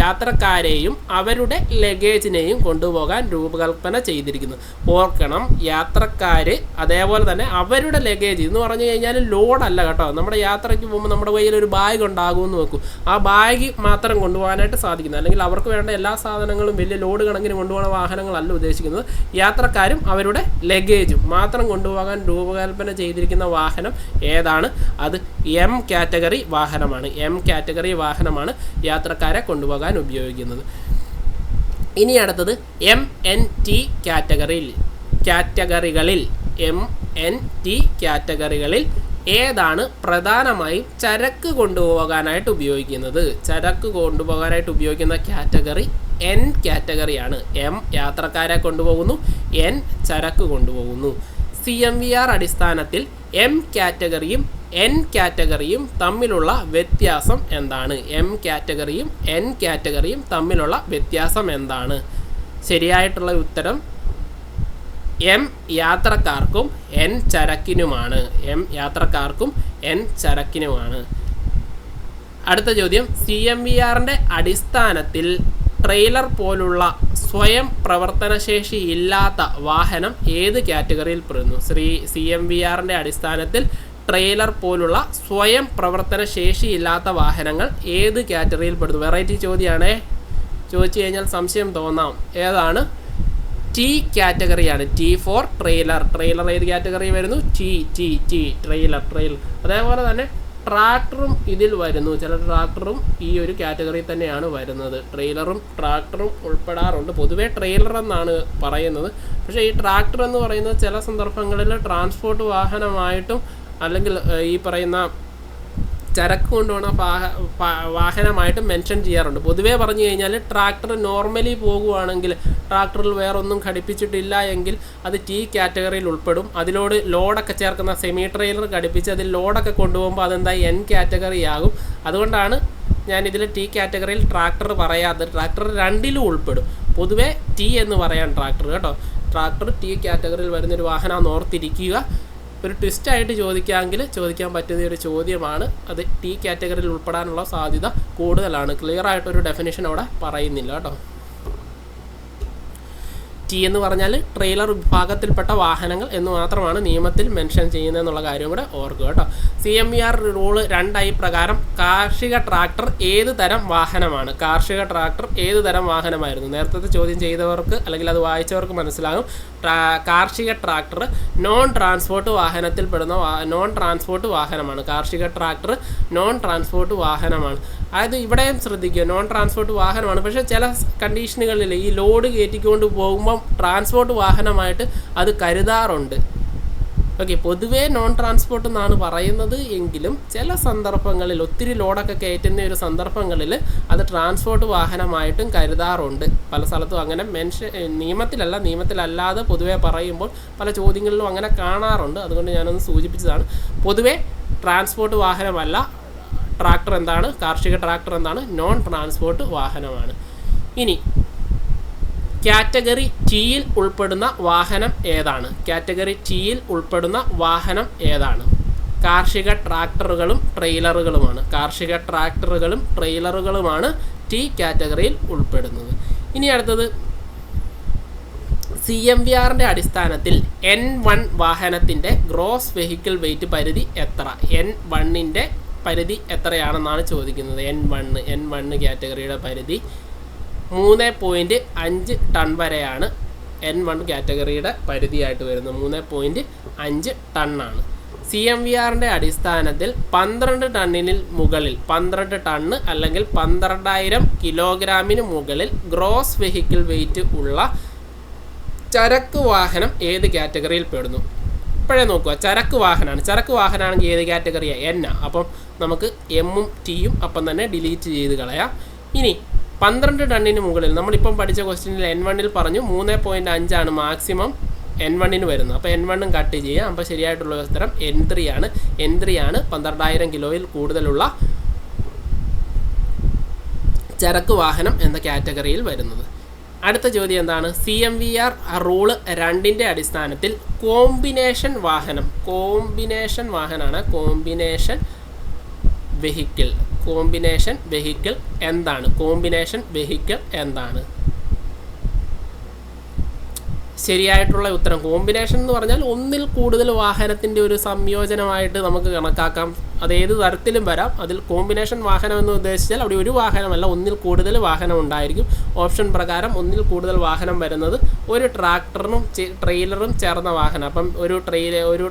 യാത്രക്കാരെയും അവരുടെ ലഗേജിനെയും കൊണ്ടുപോകാൻ രൂപകൽപ്പന ചെയ്തിരിക്കുന്നത്? ഓർക്കണം, യാത്രക്കാർ അതേപോലെ തന്നെ അവരുടെ ലഗേജ് എന്ന് പറഞ്ഞു കഴിഞ്ഞാൽ ലോഡല്ല കേട്ടോ. നമ്മുടെ യാത്രയ്ക്ക് പോകുമ്പോൾ നമ്മുടെ കയ്യിൽ ഒരു ബാഗ് ഉണ്ടാകുമെന്ന് വെക്കും. ആ ബാഗ് മാത്രം കൊണ്ടുപോകാനായിട്ട് സാധിക്കുന്നത്, അല്ലെങ്കിൽ അവർക്ക് വേണ്ട എല്ലാ സാധനങ്ങളും വലിയ ലോഡ് കണക്കിന് കൊണ്ടുപോകുന്ന വാഹനങ്ങളല്ല ഉദ്ദേശിക്കുന്നത്. യാത്രക്കാരും അവരുടെ ലഗേജും മാത്രം കൊണ്ടുപോകാൻ രൂപകൽപ്പന ചെയ്തിരിക്കുന്ന വാഹനം ഏതാണ്? അത് M കാറ്റഗറി വാഹനമാണ്. M കാറ്റഗറി വാഹനമാണ് യാത്രക്കാരെ കൊണ്ടുപോകാൻ ഉപയോഗിക്കുന്നത്. ഇനി അടുത്തത് MNT കാറ്റഗറികളിൽ എം, എൻ, ടി കാറ്റഗറികളിൽ ഏതാണ് പ്രധാനമായും ചരക്ക് കൊണ്ടുപോകാനായിട്ട് ഉപയോഗിക്കുന്നത്? ചരക്ക് കൊണ്ടുപോകാനായിട്ട് ഉപയോഗിക്കുന്ന കാറ്റഗറി എൻ കാറ്റഗറിയാണ്. എം യാത്രക്കാരെ കൊണ്ടുപോകുന്നു, എൻ ചരക്ക് കൊണ്ടുപോകുന്നു. CMVR അടിസ്ഥാനത്തിൽ എം കാറ്റഗറിയും എൻ കാറ്റഗറിയും തമ്മിലുള്ള വ്യത്യാസം എന്താണ്? എം കാറ്റഗറിയും എൻ കാറ്റഗറിയും തമ്മിലുള്ള വ്യത്യാസം എന്താണ്? ശരിയായിട്ടുള്ള ഉത്തരം എം യാത്രക്കാർക്കും എൻ ചരക്കിനുമാണ്. എം യാത്രക്കാർക്കും എൻ ചരക്കിനുമാണ്. അടുത്ത ചോദ്യം, CMVRൻ്റെ അടിസ്ഥാനത്തിൽ ട്രെയിലർ പോലുള്ള സ്വയം പ്രവർത്തനശേഷി ഇല്ലാത്ത വാഹനം ഏത് കാറ്റഗറിയിൽ പെടുന്നു? CMVRൻ്റെ അടിസ്ഥാനത്തിൽ ട്രെയിലർ പോലുള്ള സ്വയം പ്രവർത്തനശേഷി ഇല്ലാത്ത വാഹനങ്ങൾ ഏത് കാറ്റഗറിയിൽ പെടുന്നു? വെറൈറ്റി ചോദ്യമാണേ, ചോദിച്ചു കഴിഞ്ഞാൽ സംശയം തോന്നാം. ഏതാണ്? ടി കാറ്റഗറിയാണ്. T four trailer. ട്രെയിലർ ഏത് കാറ്റഗറി വരുന്നു? T trailer. അതേപോലെ തന്നെ ട്രാക്ടറും ഇതിൽ വരുന്നു. ചില ട്രാക്ടറും ഈ ഒരു കാറ്റഗറിയിൽ തന്നെയാണ് വരുന്നത്. ട്രെയിലറും ട്രാക്ടറും ഉൾപ്പെടാറുണ്ട്. പൊതുവേ ട്രെയിലർ എന്നാണ് പറയുന്നത്. പക്ഷേ ഈ ട്രാക്ടർ എന്ന് പറയുന്നത് ചില സന്ദർഭങ്ങളിൽ ട്രാൻസ്പോർട്ട് വാഹനമായിട്ടും അല്ലെങ്കിൽ ഈ പറയുന്ന ചരക്ക് കൊണ്ടുപോകുന്ന വാഹനമായിട്ടും മെൻഷൻ ചെയ്യാറുണ്ട്. പൊതുവേ പറഞ്ഞു കഴിഞ്ഞാൽ ട്രാക്ടർ നോർമലി പോകുവാണെങ്കിൽ, ട്രാക്ടറിൽ വേറെ ഒന്നും ഘടിപ്പിച്ചിട്ടില്ല എങ്കിൽ അത് ടി കാറ്റഗറിയിൽ ഉൾപ്പെടും. അതിലോട് ലോഡൊക്കെ ചേർക്കുന്ന സെമി ട്രെയിലർ ഘടിപ്പിച്ച് അതിൽ ലോഡൊക്കെ കൊണ്ടുപോകുമ്പോൾ അതെന്താ എൻ കാറ്റഗറി ആകും. അതുകൊണ്ടാണ് ഞാനിതിൽ ടി കാറ്റഗറിയിൽ ട്രാക്ടർ പറയാത്തത്. ട്രാക്ടർ രണ്ടിലും ഉൾപ്പെടും. പൊതുവേ ടി എന്ന് പറയാൻ ട്രാക്ടർ കേട്ടോ. ട്രാക്ടർ ടി കാറ്റഗറിയിൽ വരുന്നൊരു വാഹനമാണെന്ന് ഓർത്തിരിക്കുക. ഒരു ട്വിസ്റ്റായിട്ട് ചോദിക്കാമെങ്കിൽ ചോദിക്കാൻ പറ്റുന്ന ഒരു ചോദ്യമാണ്. അത് ടി കാറ്റഗറിയിൽ ഉൾപ്പെടാനുള്ള സാധ്യത കൂടുതലാണ്. ക്ലിയർ ആയിട്ടൊരു ഡെഫിനിഷൻ അവിടെ പറയുന്നില്ല കേട്ടോ. ടി എന്ന് പറഞ്ഞാൽ ട്രെയിലർ വിഭാഗത്തിൽപ്പെട്ട വാഹനങ്ങൾ എന്ന് മാത്രമാണ് നിയമത്തിൽ മെൻഷൻ ചെയ്യുന്നതെന്നുള്ള കാര്യം കൂടെ ഓർക്കുക കേട്ടോ. CMVR റൂള് 2I പ്രകാരം കാർഷിക ട്രാക്ടർ ഏത് തരം വാഹനമാണ്? കാർഷിക ട്രാക്ടർ ഏത് തരം വാഹനമായിരുന്നു? നേരത്തെ ചോദ്യം ചെയ്തവർക്ക് അല്ലെങ്കിൽ അത് വായിച്ചവർക്ക് മനസ്സിലാകും. കാർഷിക ട്രാക്ടർ നോൺ ട്രാൻസ്പോർട്ട് വാഹനത്തിൽപ്പെടുന്ന നോൺ ട്രാൻസ്പോർട്ട് വാഹനമാണ്. കാർഷിക ട്രാക്ടർ നോൺ ട്രാൻസ്പോർട്ട് വാഹനമാണ്. അതായത് ഇവിടെയും ശ്രദ്ധിക്കുക, നോൺ ട്രാൻസ്പോർട്ട് വാഹനമാണ്. പക്ഷേ ചില കണ്ടീഷനുകളിൽ ഈ ലോഡ് കയറ്റിക്കൊണ്ട് പോകുമ്പം ട്രാൻസ്പോർട്ട് വാഹനമായിട്ട് അത് കരുതാറുണ്ട്. ഓക്കെ, പൊതുവേ നോൺ ട്രാൻസ്പോർട്ട് എന്നാണ് പറയുന്നത് എങ്കിലും ചില സന്ദർഭങ്ങളിൽ ഒത്തിരി ലോഡൊക്കെ കയറ്റുന്ന ഒരു സന്ദർഭങ്ങളിൽ അത് ട്രാൻസ്പോർട്ട് വാഹനമായിട്ടും കരുതാറുണ്ട്. പല സ്ഥലത്തും അങ്ങനെ നിയമത്തിലല്ലാതെ പൊതുവേ പറയുമ്പോൾ പല ചോദ്യങ്ങളിലും അങ്ങനെ കാണാറുണ്ട്. അതുകൊണ്ട് ഞാനൊന്ന് സൂചിപ്പിച്ചതാണ്. പൊതുവേ ട്രാൻസ്പോർട്ട് വാഹനമല്ല ട്രാക്ടർ. എന്താണ്? കാർഷിക ട്രാക്ടർ എന്താണ്? നോൺ ട്രാൻസ്പോർട്ട് വാഹനമാണ്. ഇനി കാറ്റഗറി ടിയിൽ ഉൾപ്പെടുന്ന വാഹനം ഏതാണ്? കാറ്റഗറി ടിയിൽ ഉൾപ്പെടുന്ന വാഹനം ഏതാണ്? കാർഷിക ട്രാക്ടറുകളും ട്രെയിലറുകളുമാണ്. കാർഷിക ട്രാക്ടറുകളും ട്രെയിലറുകളുമാണ് ടി കാറ്റഗറിയിൽ ഉൾപ്പെടുന്നത്. ഇനി അടുത്തത്, CMVRൻ്റെ അടിസ്ഥാനത്തിൽ N1 വാഹനത്തിൻ്റെ ഗ്രോസ് വെഹിക്കിൾ വെയിറ്റ് പരിധി എത്ര? N1ൻ്റെ പരിധി എത്രയാണെന്നാണ് ചോദിക്കുന്നത്. N1 കാറ്റഗറിയുടെ പരിധി 3.5 ടൺ വരെയാണ്. N1 കാറ്റഗറിയുടെ പരിധിയായിട്ട് വരുന്നത് 3.5 ടണ്ണാണ്. CMVRൻ്റെ അടിസ്ഥാനത്തിൽ 12 ടണ്ണിന് മുകളിൽ 12 ടണ്ണ് അല്ലെങ്കിൽ 12,000 കിലോഗ്രാമിന് മുകളിൽ ഗ്രോസ് വെഹിക്കിൾ വെയിറ്റ് ഉള്ള ചരക്ക് വാഹനം ഏത് കാറ്റഗറിയിൽ പെടുന്നു? ഇപ്പോഴേ നോക്കുക, ചരക്ക് വാഹനമാണ്. ചരക്ക് വാഹനമാണെങ്കിൽ ഏത് കാറ്റഗറിയാണ്? N. അപ്പം നമുക്ക് എമ്മും ടിയും അപ്പം തന്നെ ഡിലീറ്റ് ചെയ്ത് കളയാം. ഇനി 12 ടണ്ണിന് മുകളിൽ നമ്മളിപ്പം പഠിച്ച ക്വസ്റ്റ്യനിൽ N1ൽ പറഞ്ഞു 3.5 മാക്സിമം N1ന് വരുന്നത്. അപ്പോൾ N1ഉം കട്ട് ചെയ്യാം. അപ്പോൾ ശരിയായിട്ടുള്ള ഉത്തരം N3 ആണ്. N3 ആണ് 12,000 കിലോയിൽ കൂടുതലുള്ള ചരക്ക് വാഹനം എന്ന കാറ്റഗറിയിൽ വരുന്നത്. അടുത്ത ചോദ്യം എന്താണ്? CMVR റൂള് 2ൻ്റെ അടിസ്ഥാനത്തിൽ കോമ്പിനേഷൻ വാഹനമാണ്. കോമ്പിനേഷൻ വെഹിക്കിൾ എന്താണ്? കോമ്പിനേഷൻ വെഹിക്കിൾ എന്താണ്? ശരിയായിട്ടുള്ള ഉത്തരം കോമ്പിനേഷൻ എന്ന് പറഞ്ഞാൽ ഒന്നിൽ കൂടുതൽ വാഹനത്തിൻ്റെ ഒരു സംയോജനമായിട്ട് നമുക്ക് കണക്കാക്കാം. അത് ഏത് തരത്തിലും വരാം. അതിൽ കോമ്പിനേഷൻ വാഹനം എന്ന് ഉദ്ദേശിച്ചാൽ അവിടെ ഒരു വാഹനമല്ല, ഒന്നിൽ കൂടുതൽ വാഹനം ഉണ്ടായിരിക്കും. ഓപ്ഷൻ പ്രകാരം ഒന്നിൽ കൂടുതൽ വാഹനം വരുന്നത് ഒരു ട്രാക്ടറും ട്രെയിലറും ചേർന്ന വാഹനം. അപ്പം ഒരു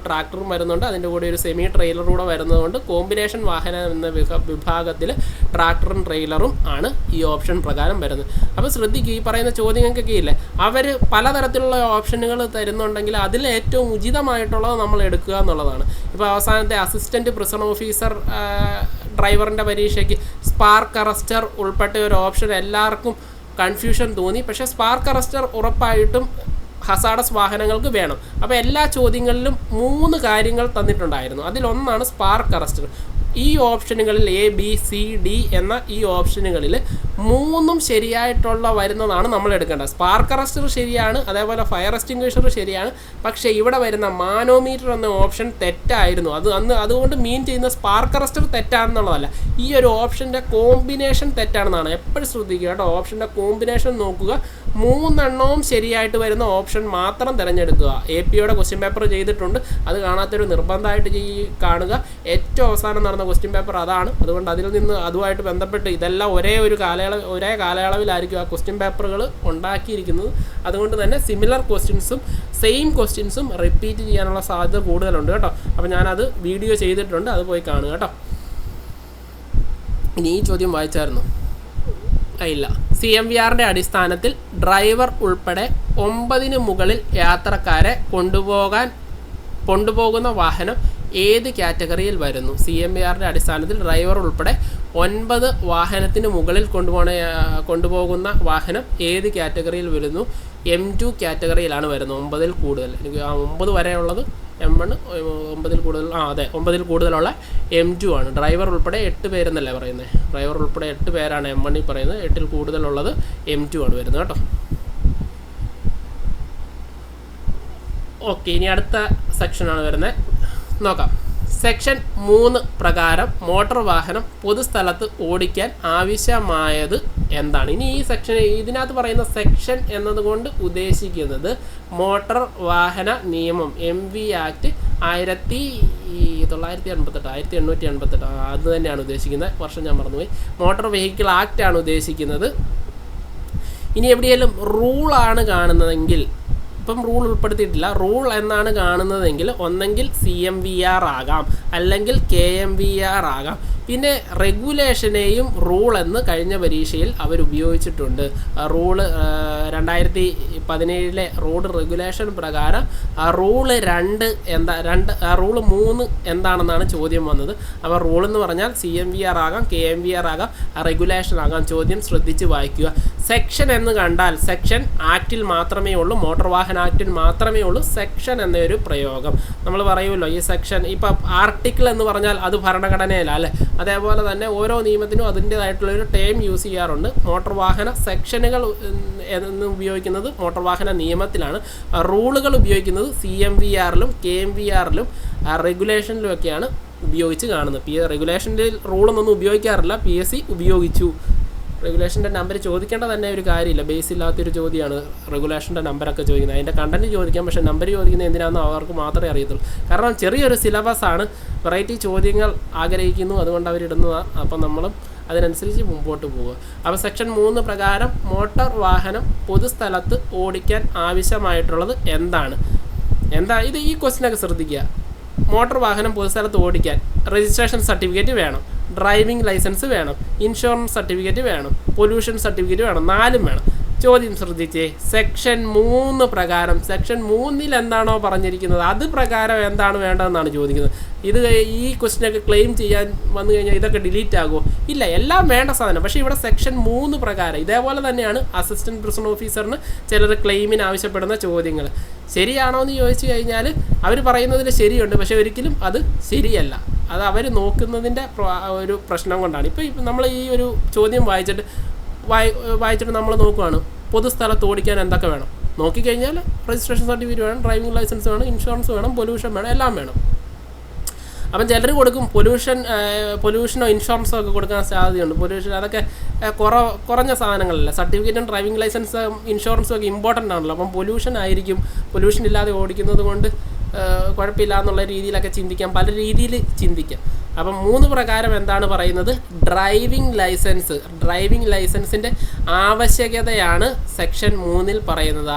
ട്രാക്ടറും വരുന്നുണ്ട്, അതിൻ്റെ കൂടെ ഒരു സെമി ട്രെയിലറും കൂടെ വരുന്നതുകൊണ്ട് കോമ്പിനേഷൻ വാഹനം എന്ന വിഭാഗത്തിൽ ട്രാക്ടറും ട്രെയിലറും ആണ് ഈ ഓപ്ഷൻ പ്രകാരം വരുന്നത്. അപ്പോൾ ശ്രദ്ധിക്കുക, ഈ പറയുന്ന ചോദ്യങ്ങൾക്കൊക്കെ ഇല്ലേ, അവർ പലതരത്തിലുള്ള ഓപ്ഷനുകൾ തരുന്നുണ്ടെങ്കിൽ അതിൽ ഏറ്റവും ഉചിതമായിട്ടുള്ളത് നമ്മൾ എടുക്കുക എന്നുള്ളതാണ്. ഇപ്പോൾ അവസാനത്തെ അസിസ്റ്റൻറ്റ് പ്രിസൺ ഓഫീസർ ഡ്രൈവറിൻ്റെ പരീക്ഷയ്ക്ക് സ്പാർക്ക് അറസ്റ്റർ ഉൾപ്പെട്ട ഒരു ഓപ്ഷൻ എല്ലാവർക്കും കൺഫ്യൂഷൻ തോന്നി. പക്ഷേ സ്പാർക്ക് അറസ്റ്റർ ഉറപ്പായിട്ടും ഹസാഡസ് വാഹനങ്ങൾക്ക് വേണം. അപ്പോൾ എല്ലാ ചോദ്യങ്ങളിലും 3 കാര്യങ്ങൾ തന്നിട്ടുണ്ടായിരുന്നു. അതിലൊന്നാണ് സ്പാർക്ക് അറസ്റ്റർ. ഈ ഓപ്ഷനുകളിൽ എ ബി സി ഡി എന്ന ഈ ഓപ്ഷനുകളിൽ 3ഉം ശരിയായിട്ടുള്ള വരുന്നതാണ് നമ്മൾ എടുക്കേണ്ടത്. സ്പാർക്ക് അറസ്റ്റർ ശരിയാണ്, അതേപോലെ ഫയർ എക്സ്റ്റിംഗ്വിഷർ ശരിയാണ്. പക്ഷേ ഇവിടെ വരുന്ന മാനോമീറ്റർ എന്ന ഓപ്ഷൻ തെറ്റായിരുന്നു. അതുകൊണ്ട് മീൻ ചെയ്യുന്ന സ്പാർക്ക് അറസ്റ്റർ തെറ്റാണെന്നുള്ളതല്ല, ഈ ഒരു ഓപ്ഷൻ്റെ കോമ്പിനേഷൻ തെറ്റാണെന്നാണ്. എപ്പോഴും ശ്രദ്ധിക്കുക കേട്ടോ, ഓപ്ഷൻ്റെ കോമ്പിനേഷൻ നോക്കുക. 3 എണ്ണവും ശരിയായിട്ട് വരുന്ന ഓപ്ഷൻ മാത്രം തിരഞ്ഞെടുക്കുക. AP-യുടെ ക്വസ്റ്റ്യൻ പേപ്പർ ചെയ്തിട്ടുണ്ട്, അത് കാണാത്തൊരു നിർബന്ധമായിട്ട് കാണുക. ഏറ്റവും അവസാനം നടന്ന ക്വസ്റ്റ്യൻ പേപ്പർ അതാണ്. അതുകൊണ്ട് അതിൽ നിന്ന് അതുമായിട്ട് ബന്ധപ്പെട്ട് ഇതെല്ലാം ഒരേ കാലയളവിലായിരിക്കും ആ ക്വസ്റ്റ്യൻ പേപ്പറുകൾ ഉണ്ടാക്കിയിരിക്കുന്നത്. അതുകൊണ്ട് തന്നെ സിമിലർ ക്വസ്റ്റ്യൻസും സെയിം ക്വസ്റ്റ്യൻസും റിപ്പീറ്റ് ചെയ്യാനുള്ള സാധ്യത കൂടുതലുണ്ട് കേട്ടോ. അപ്പോൾ ഞാനത് വീഡിയോ ചെയ്തിട്ടുണ്ട്, അത് പോയി കാണുക കേട്ടോ. ഇനി ഈ ചോദ്യം വായിച്ചായിരുന്നു? ഇല്ല. CMVRൻ്റെ അടിസ്ഥാനത്തിൽ ഡ്രൈവർ ഉൾപ്പെടെ 9 മുകളിൽ യാത്രക്കാരെ കൊണ്ടുപോകുന്ന വാഹനം ഏത് കാറ്റഗറിയിൽ വരുന്നു? CMVRൻ്റെ അടിസ്ഥാനത്തിൽ ഡ്രൈവർ ഉൾപ്പെടെ 9 വാഹനത്തിന് മുകളിൽ കൊണ്ടുപോകുന്ന വാഹനം ഏത് കാറ്റഗറിയിൽ വരുന്നു? M2 കാറ്റഗറിയിലാണ് വരുന്നത്. 9-ൽ കൂടുതൽ, എനിക്ക് 9 വരെയുള്ളത് M1, 9-ൽ കൂടുതൽ, അതെ 9-ൽ കൂടുതലുള്ള M2 ആണ്. ഡ്രൈവർ ഉൾപ്പെടെ 8 പേരെന്നല്ലേ പറയുന്നത്? ഡ്രൈവർ ഉൾപ്പെടെ 8 പേരാണ് M1-ൽ പറയുന്നത്. 8-ൽ കൂടുതലുള്ളത് M2 ആണ് വരുന്നത് കേട്ടോ. ഓക്കെ, ഇനി അടുത്ത സെക്ഷനാണ് വരുന്നത്, നോക്കാം. സെക്ഷൻ 3 പ്രകാരം മോട്ടോർ വാഹനം പൊതുസ്ഥലത്ത് ഓടിക്കാൻ ആവശ്യമായത് എന്താണ്? ഇനി ഈ ഇതിനകത്ത് പറയുന്ന സെക്ഷൻ എന്നതുകൊണ്ട് ഉദ്ദേശിക്കുന്നത് മോട്ടോർ വാഹന നിയമം MV ആക്ട് 1888 അത് തന്നെയാണ് ഉദ്ദേശിക്കുന്നത്. വർഷം ഞാൻ മറന്നുപോയി. മോട്ടോർ വെഹിക്കിൾ ആക്ട് ആണ് ഉദ്ദേശിക്കുന്നത്. ഇനി എവിടെയെങ്കിലും റൂളാണ് കാണുന്നതെങ്കിൽ, ഇപ്പം റൂൾ ഉൾപ്പെടുത്തിയിട്ടില്ല, റൂൾ എന്നാണ് കാണുന്നതെങ്കിൽ ഒന്നെങ്കിൽ CMVR ആകാം, അല്ലെങ്കിൽ KMVR ആകാം. പിന്നെ റെഗുലേഷനെയും റൂൾ എന്ന് കഴിഞ്ഞ പരീക്ഷയിൽ അവർ ഉപയോഗിച്ചിട്ടുണ്ട്. റൂള് 2017 റോഡ് റെഗുലേഷൻ പ്രകാരം റൂള് 2 റൂള് 3 എന്താണെന്നാണ് ചോദ്യം വന്നത്. അപ്പോൾ റൂൾ എന്ന് പറഞ്ഞാൽ CMVR ആകാം, KMVR ആകാം, റെഗുലേഷൻ ആകാം. ചോദ്യം ശ്രദ്ധിച്ച് വായിക്കുക. സെക്ഷൻ എന്ന് കണ്ടാൽ സെക്ഷൻ ആക്റ്റിൽ മാത്രമേ ഉള്ളൂ, മോട്ടോർ വാഹന ആക്റ്റിൽ മാത്രമേ ഉള്ളൂ സെക്ഷൻ എന്നൊരു പ്രയോഗം. നമ്മൾ പറയുമല്ലോ ഈ സെക്ഷൻ, ഇപ്പം ആർട്ടിക്കിൾ എന്ന് പറഞ്ഞാൽ അത് ഭരണഘടനയിലാണ് അല്ലേ? അതേപോലെ തന്നെ ഓരോ നിയമത്തിനും അതിൻ്റേതായിട്ടുള്ളൊരു ടേം യൂസ് ചെയ്യാറുണ്ട്. മോട്ടോർ വാഹന സെക്ഷനുകൾ എന്ന് ഉപയോഗിക്കുന്നത് മോട്ടോർ വാഹന നിയമത്തിലാണ്. റൂളുകൾ ഉപയോഗിക്കുന്നത് CMVRലും KMVRലും റെഗുലേഷനിലുമൊക്കെയാണ് ഉപയോഗിച്ച് കാണുന്നത്. റെഗുലേഷനിൽ റൂളൊന്നും ഉപയോഗിക്കാറില്ല, PSC ഉപയോഗിച്ചു. റെഗുലേഷൻ്റെ നമ്പർ ചോദിക്കേണ്ട തന്നെ ഒരു കാര്യമില്ല, ബേസ് ഇല്ലാത്തൊരു ചോദ്യമാണ് റെഗുലേഷൻ്റെ നമ്പറൊക്കെ ചോദിക്കുന്നത്. അതിൻ്റെ കണ്ടൻറ്റ് ചോദിക്കാം, പക്ഷേ നമ്പർ ചോദിക്കുന്നത് എന്തിനാണെന്ന് അവർക്ക് മാത്രമേ അറിയത്തുള്ളൂ. കാരണം ചെറിയൊരു സിലബസാണ്, വെറൈറ്റി ചോദ്യങ്ങൾ ആഗ്രഹിക്കുന്നു, അതുകൊണ്ട് അവരിടുന്നതാണ്. അപ്പം നമ്മളും അതിനനുസരിച്ച് മുമ്പോട്ട് പോവുക. അപ്പോൾ സെക്ഷൻ 3 പ്രകാരം മോട്ടോർ വാഹനം പൊതുസ്ഥലത്ത് ഓടിക്കാൻ ആവശ്യമായിട്ടുള്ളത് എന്താണ്? ഇത് ഈ ക്വസ്റ്റ്യനൊക്കെ ശ്രദ്ധിക്കുക. മോട്ടോർ വാഹനം പൊതുസ്ഥലത്ത് ഓടിക്കാൻ രജിസ്ട്രേഷൻ സർട്ടിഫിക്കറ്റ് വേണം, ഡ്രൈവിംഗ് ലൈസൻസ് വേണം, ഇൻഷുറൻസ് സർട്ടിഫിക്കറ്റ് വേണം, പൊല്യൂഷൻ സർട്ടിഫിക്കറ്റ് വേണം, 4ഉം വേണം. ചോദ്യം ശ്രദ്ധിച്ചേ, സെക്ഷൻ 3 പ്രകാരം, സെക്ഷൻ 3-ൽ എന്താണോ പറഞ്ഞിരിക്കുന്നത് അത് പ്രകാരം എന്താണ് വേണ്ടതെന്നാണ് ചോദിക്കുന്നത്. ഈ ക്വസ്റ്റ്യനൊക്കെ ക്ലെയിം ചെയ്യാൻ വന്നു കഴിഞ്ഞാൽ ഇതൊക്കെ ഡിലീറ്റ് ആകുമോ? ഇല്ല, എല്ലാം വേണ്ട സാധനം. പക്ഷേ ഇവിടെ സെക്ഷൻ 3 പ്രകാരം ഇതേപോലെ തന്നെയാണ് അസിസ്റ്റൻറ്റ് പ്രിസൺ ഓഫീസറിന് ചിലർ ക്ലെയിമിന് ആവശ്യപ്പെടുന്ന ചോദ്യങ്ങൾ. ശരിയാണോ എന്ന് ചോദിച്ചു കഴിഞ്ഞാൽ അവർ പറയുന്നതിൽ ശരിയുണ്ട്, പക്ഷേ ഒരിക്കലും അത് ശരിയല്ല. അത് അവർ നോക്കുന്നതിൻ്റെ ഒരു പ്രശ്നം കൊണ്ടാണ്. ഇപ്പോൾ നമ്മൾ ഈ ഒരു ചോദ്യം വായിച്ചിട്ട് നമ്മൾ നോക്കുകയാണ്, പൊതുസ്ഥലത്ത് ഓടിക്കാൻ എന്തൊക്കെ വേണം നോക്കിക്കഴിഞ്ഞാൽ റജിസ്ട്രേഷൻ സർട്ടിഫിക്കറ്റ് വേണം, ഡ്രൈവിംഗ് ലൈസൻസ് വേണം, ഇൻഷുറൻസ് വേണം, പൊല്യൂഷൻ വേണം, എല്ലാം വേണം. അപ്പം ചിലർ കൊടുക്കും പൊല്യൂഷനോ ഇൻഷുറൻസോ ഒക്കെ കൊടുക്കാൻ സാധ്യതയുണ്ട്. പൊല്യൂഷൻ അതൊക്കെ കുറഞ്ഞ സാധനങ്ങളല്ല. സർട്ടിഫിക്കറ്റും ഡ്രൈവിംഗ് ലൈസൻസും ഇൻഷുറൻസും ഒക്കെ ഇമ്പോർട്ടൻ്റ് ആണല്ലോ. അപ്പം പൊല്യൂഷൻ ആയിരിക്കും, പൊല്യൂഷൻ ഇല്ലാതെ ഓടിക്കുന്നത് കൊണ്ട് കുഴപ്പമില്ല എന്നുള്ള രീതിയിലൊക്കെ ചിന്തിക്കാം, പല രീതിയിൽ ചിന്തിക്കാം. അപ്പം 3 പ്രകാരം എന്താണ് പറയുന്നത്? ഡ്രൈവിംഗ് ലൈസൻസിൻ്റെ ആവശ്യകതയാണ് സെക്ഷൻ 3-ൽ പറയുന്നത്.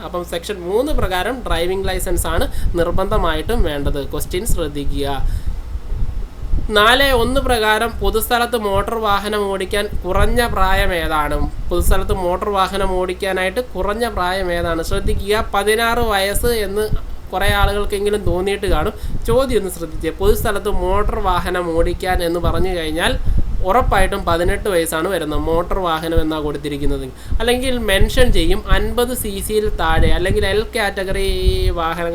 അപ്പം സെക്ഷൻ 3 പ്രകാരം ഡ്രൈവിംഗ് ലൈസൻസ് ആണ് നിർബന്ധമായിട്ടും വേണ്ടത്. ക്വസ്റ്റ്യൻ ശ്രദ്ധിക്കുക. 4.1 പ്രകാരം പൊതുസ്ഥലത്ത് മോട്ടോർ വാഹനം ഓടിക്കാൻ കുറഞ്ഞ പ്രായം ഏതാണ്? കുറഞ്ഞ പ്രായം ഏതാണ്? ശ്രദ്ധിക്കുക. 16 വയസ്സ് എന്ന് കുറേ ആളുകൾക്കെങ്കിലും തോന്നിയിട്ട് കാണും. ചോദ്യം ഒന്ന് ശ്രദ്ധിച്ചേ. പൊതുസ്ഥലത്ത് മോട്ടോർ വാഹനം ഓടിക്കാൻ എന്ന് പറഞ്ഞു കഴിഞ്ഞാൽ ഉറപ്പായിട്ടും 18 വയസ്സാണ് വരുന്നത്. മോട്ടോർ വാഹനം എന്നാണ് കൊടുത്തിരിക്കുന്നത്. അല്ലെങ്കിൽ മെൻഷൻ ചെയ്യും 50 cc താഴെ, അല്ലെങ്കിൽ എൽ കാറ്റഗറി വാഹനം,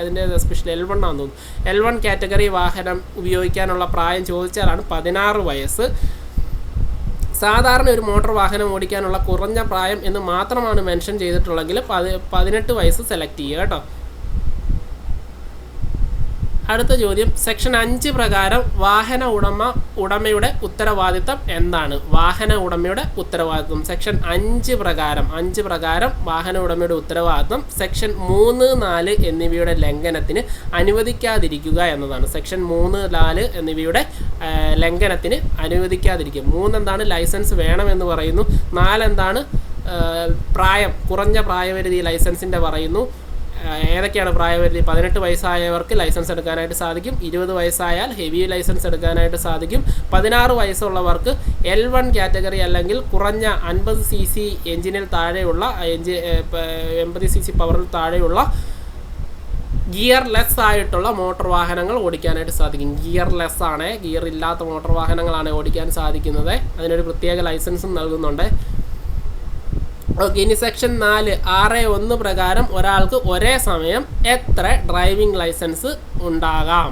അതിൻ്റെ സ്പെഷ്യൽ L1 ആണെന്ന് തോന്നുന്നു. L1 കാറ്റഗറി വാഹനം ഉപയോഗിക്കാനുള്ള പ്രായം ചോദിച്ചാലാണ് 16 വയസ്സ്. സാധാരണ ഒരു മോട്ടോർ വാഹനം ഓടിക്കാനുള്ള കുറഞ്ഞ പ്രായം എന്ന് മാത്രമാണ് മെൻഷൻ ചെയ്തിട്ടുള്ളെങ്കിൽ 18 വയസ്സ് സെലക്ട് ചെയ്യുക കേട്ടോ. അടുത്ത ചോദ്യം, സെക്ഷൻ 5 പ്രകാരം ഉടമയുടെ ഉത്തരവാദിത്തം എന്താണ്? സെക്ഷൻ 5 പ്രകാരം വാഹന ഉടമയുടെ ഉത്തരവാദിത്തം സെക്ഷൻ 3, 4 എന്നിവയുടെ ലംഘനത്തിന് അനുവദിക്കാതിരിക്കുക എന്നതാണ്. സെക്ഷൻ 3, 4 എന്നിവയുടെ ലംഘനത്തിന് അനുവദിക്കാതിരിക്കുക. 3 എന്താണ്? ലൈസൻസ് വേണമെന്ന് പറയുന്നു. 4 എന്താണ്? കുറഞ്ഞ പ്രായപരിധി ലൈസൻസിൻ്റെ പറയുന്നു. ഏതൊക്കെയാണ് പ്രായപരിധി? 18 വയസ്സായവർക്ക് ലൈസൻസ് എടുക്കാനായിട്ട് സാധിക്കും. 20 വയസ്സായാൽ ഹെവി ലൈസൻസ് എടുക്കാനായിട്ട് സാധിക്കും. 16 വയസ്സുള്ളവർക്ക് L1 കാറ്റഗറി അല്ലെങ്കിൽ കുറഞ്ഞ 50 cc എഞ്ചിനിൽ താഴെയുള്ള 80 cc പവറിൽ താഴെയുള്ള ഗിയർലെസ് ആയിട്ടുള്ള മോട്ടോർ വാഹനങ്ങൾ ഓടിക്കാനായിട്ട് സാധിക്കും. ഗിയർ ഇല്ലാത്ത മോട്ടോർ വാഹനങ്ങളാണ് ഓടിക്കാൻ സാധിക്കുന്നത്. അതിനൊരു പ്രത്യേക ലൈസൻസും നൽകുന്നുണ്ട്. ഓക്കെ, ഇനി സെക്ഷൻ 4 6.1 പ്രകാരം ഒരാൾക്ക് ഒരേ സമയം എത്ര ഡ്രൈവിംഗ് ലൈസൻസ് ഉണ്ടാകാം?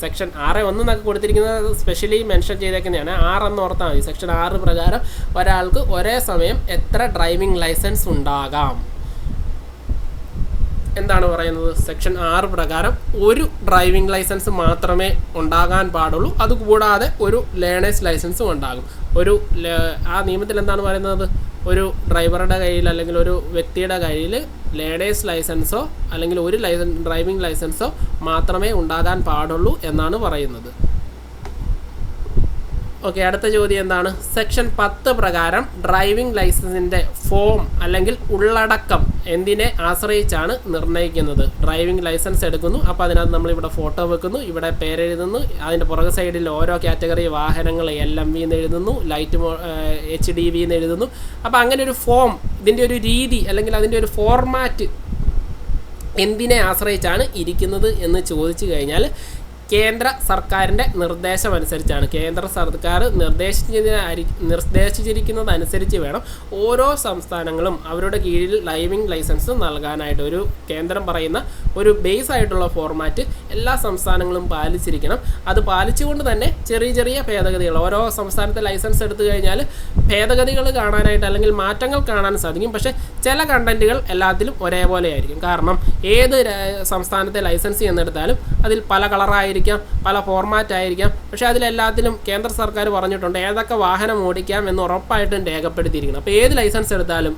സെക്ഷൻ 6.1 എന്നൊക്കെ കൊടുത്തിരിക്കുന്നത് സ്പെഷ്യലി മെൻഷൻ ചെയ്തേക്കുന്നതാണ്. 6 എന്ന് ഓർത്താൽ മതി. സെക്ഷൻ 6 പ്രകാരം ഒരാൾക്ക് ഒരേ സമയം എത്ര ഡ്രൈവിംഗ് ലൈസൻസ് ഉണ്ടാകാം? എന്താണ് പറയുന്നത്? സെക്ഷൻ 6 പ്രകാരം ഒരു ഡ്രൈവിംഗ് ലൈസൻസ് മാത്രമേ ഉണ്ടാകാൻ പാടുള്ളൂ. അതുകൂടാതെ ഒരു ലേണേഴ്സ് ലൈസൻസും ഉണ്ടാകും. ആ നിയമത്തിൽ എന്താണ് പറയുന്നത്? ഒരു ഡ്രൈവറുടെ കയ്യിൽ അല്ലെങ്കിൽ ഒരു വ്യക്തിയുടെ കയ്യിൽ ലേണേഴ്സ് ലൈസൻസോ അല്ലെങ്കിൽ ഒരു ഡ്രൈവിംഗ് ലൈസൻസോ മാത്രമേ ഉണ്ടാകാൻ പാടുള്ളൂ എന്നാണ് പറയുന്നത്. ഓക്കെ, അടുത്ത ചോദ്യം എന്താണ്? സെക്ഷൻ 10 പ്രകാരം ഡ്രൈവിംഗ് ലൈസൻസിൻ്റെ ഫോം അല്ലെങ്കിൽ ഉള്ളടക്കം എന്തിനെ ആശ്രയിച്ചാണ് നിർണ്ണയിക്കുന്നത്? ഡ്രൈവിംഗ് ലൈസൻസ് എടുക്കുന്നു, അപ്പോൾ അതിനകത്ത് നമ്മളിവിടെ ഫോട്ടോ വെക്കുന്നു, ഇവിടെ പേരെഴുതുന്നു, അതിൻ്റെ പുറകെ സൈഡിൽ ഓരോ കാറ്റഗറി വാഹനങ്ങൾ LMV എന്ന് എഴുതുന്നു, HDV എന്ന് എഴുതുന്നു. അപ്പോൾ അങ്ങനെ ഒരു ഫോം, ഇതിൻ്റെ ഒരു രീതി അല്ലെങ്കിൽ അതിൻ്റെ ഒരു ഫോർമാറ്റ് എന്തിനെ ആശ്രയിച്ചാണ് ഇരിക്കുന്നത് എന്ന് ചോദിച്ചു കഴിഞ്ഞാൽ കേന്ദ്ര സർക്കാരിൻ്റെ നിർദ്ദേശമനുസരിച്ചാണ്. കേന്ദ്ര സർക്കാർ നിർദ്ദേശിച്ചിരിക്കുന്നതനുസരിച്ച് വേണം ഓരോ സംസ്ഥാനങ്ങളും അവരുടെ കീഴിൽ ഡ്രൈവിംഗ് ലൈസൻസ് നൽകാനായിട്ട്. ഒരു കേന്ദ്രം പറയുന്ന ഒരു ബേസ് ആയിട്ടുള്ള ഫോർമാറ്റ് എല്ലാ സംസ്ഥാനങ്ങളും പാലിച്ചിരിക്കണം. അത് പാലിച്ചുകൊണ്ട് തന്നെ ചെറിയ ഭേദഗതികൾ, ഓരോ സംസ്ഥാനത്തെ ലൈസൻസ് എടുത്തു കഴിഞ്ഞാൽ ഭേദഗതികൾ കാണാനായിട്ട് അല്ലെങ്കിൽ മാറ്റങ്ങൾ കാണാൻ സാധിക്കും. പക്ഷേ ചില കണ്ടൻറ്റുകൾ എല്ലാത്തിലും ഒരേപോലെ ആയിരിക്കും. കാരണം ഏത് സംസ്ഥാനത്തെ ലൈസൻസ് എന്നെടുത്താലും അതിൽ പല കളറായിരിക്കും, പല ഫോർമാറ്റ് ആയിരിക്കാം. പക്ഷേ അതിലെല്ലാത്തിലും കേന്ദ്ര സർക്കാർ പറഞ്ഞിട്ടുണ്ട് ഏതൊക്കെ വാഹനം ഓടിക്കാം എന്ന് ഉറപ്പായിട്ടും രേഖപ്പെടുത്തിയിരിക്കണം. അപ്പോൾ ഏത് ലൈസൻസ് എടുത്താലും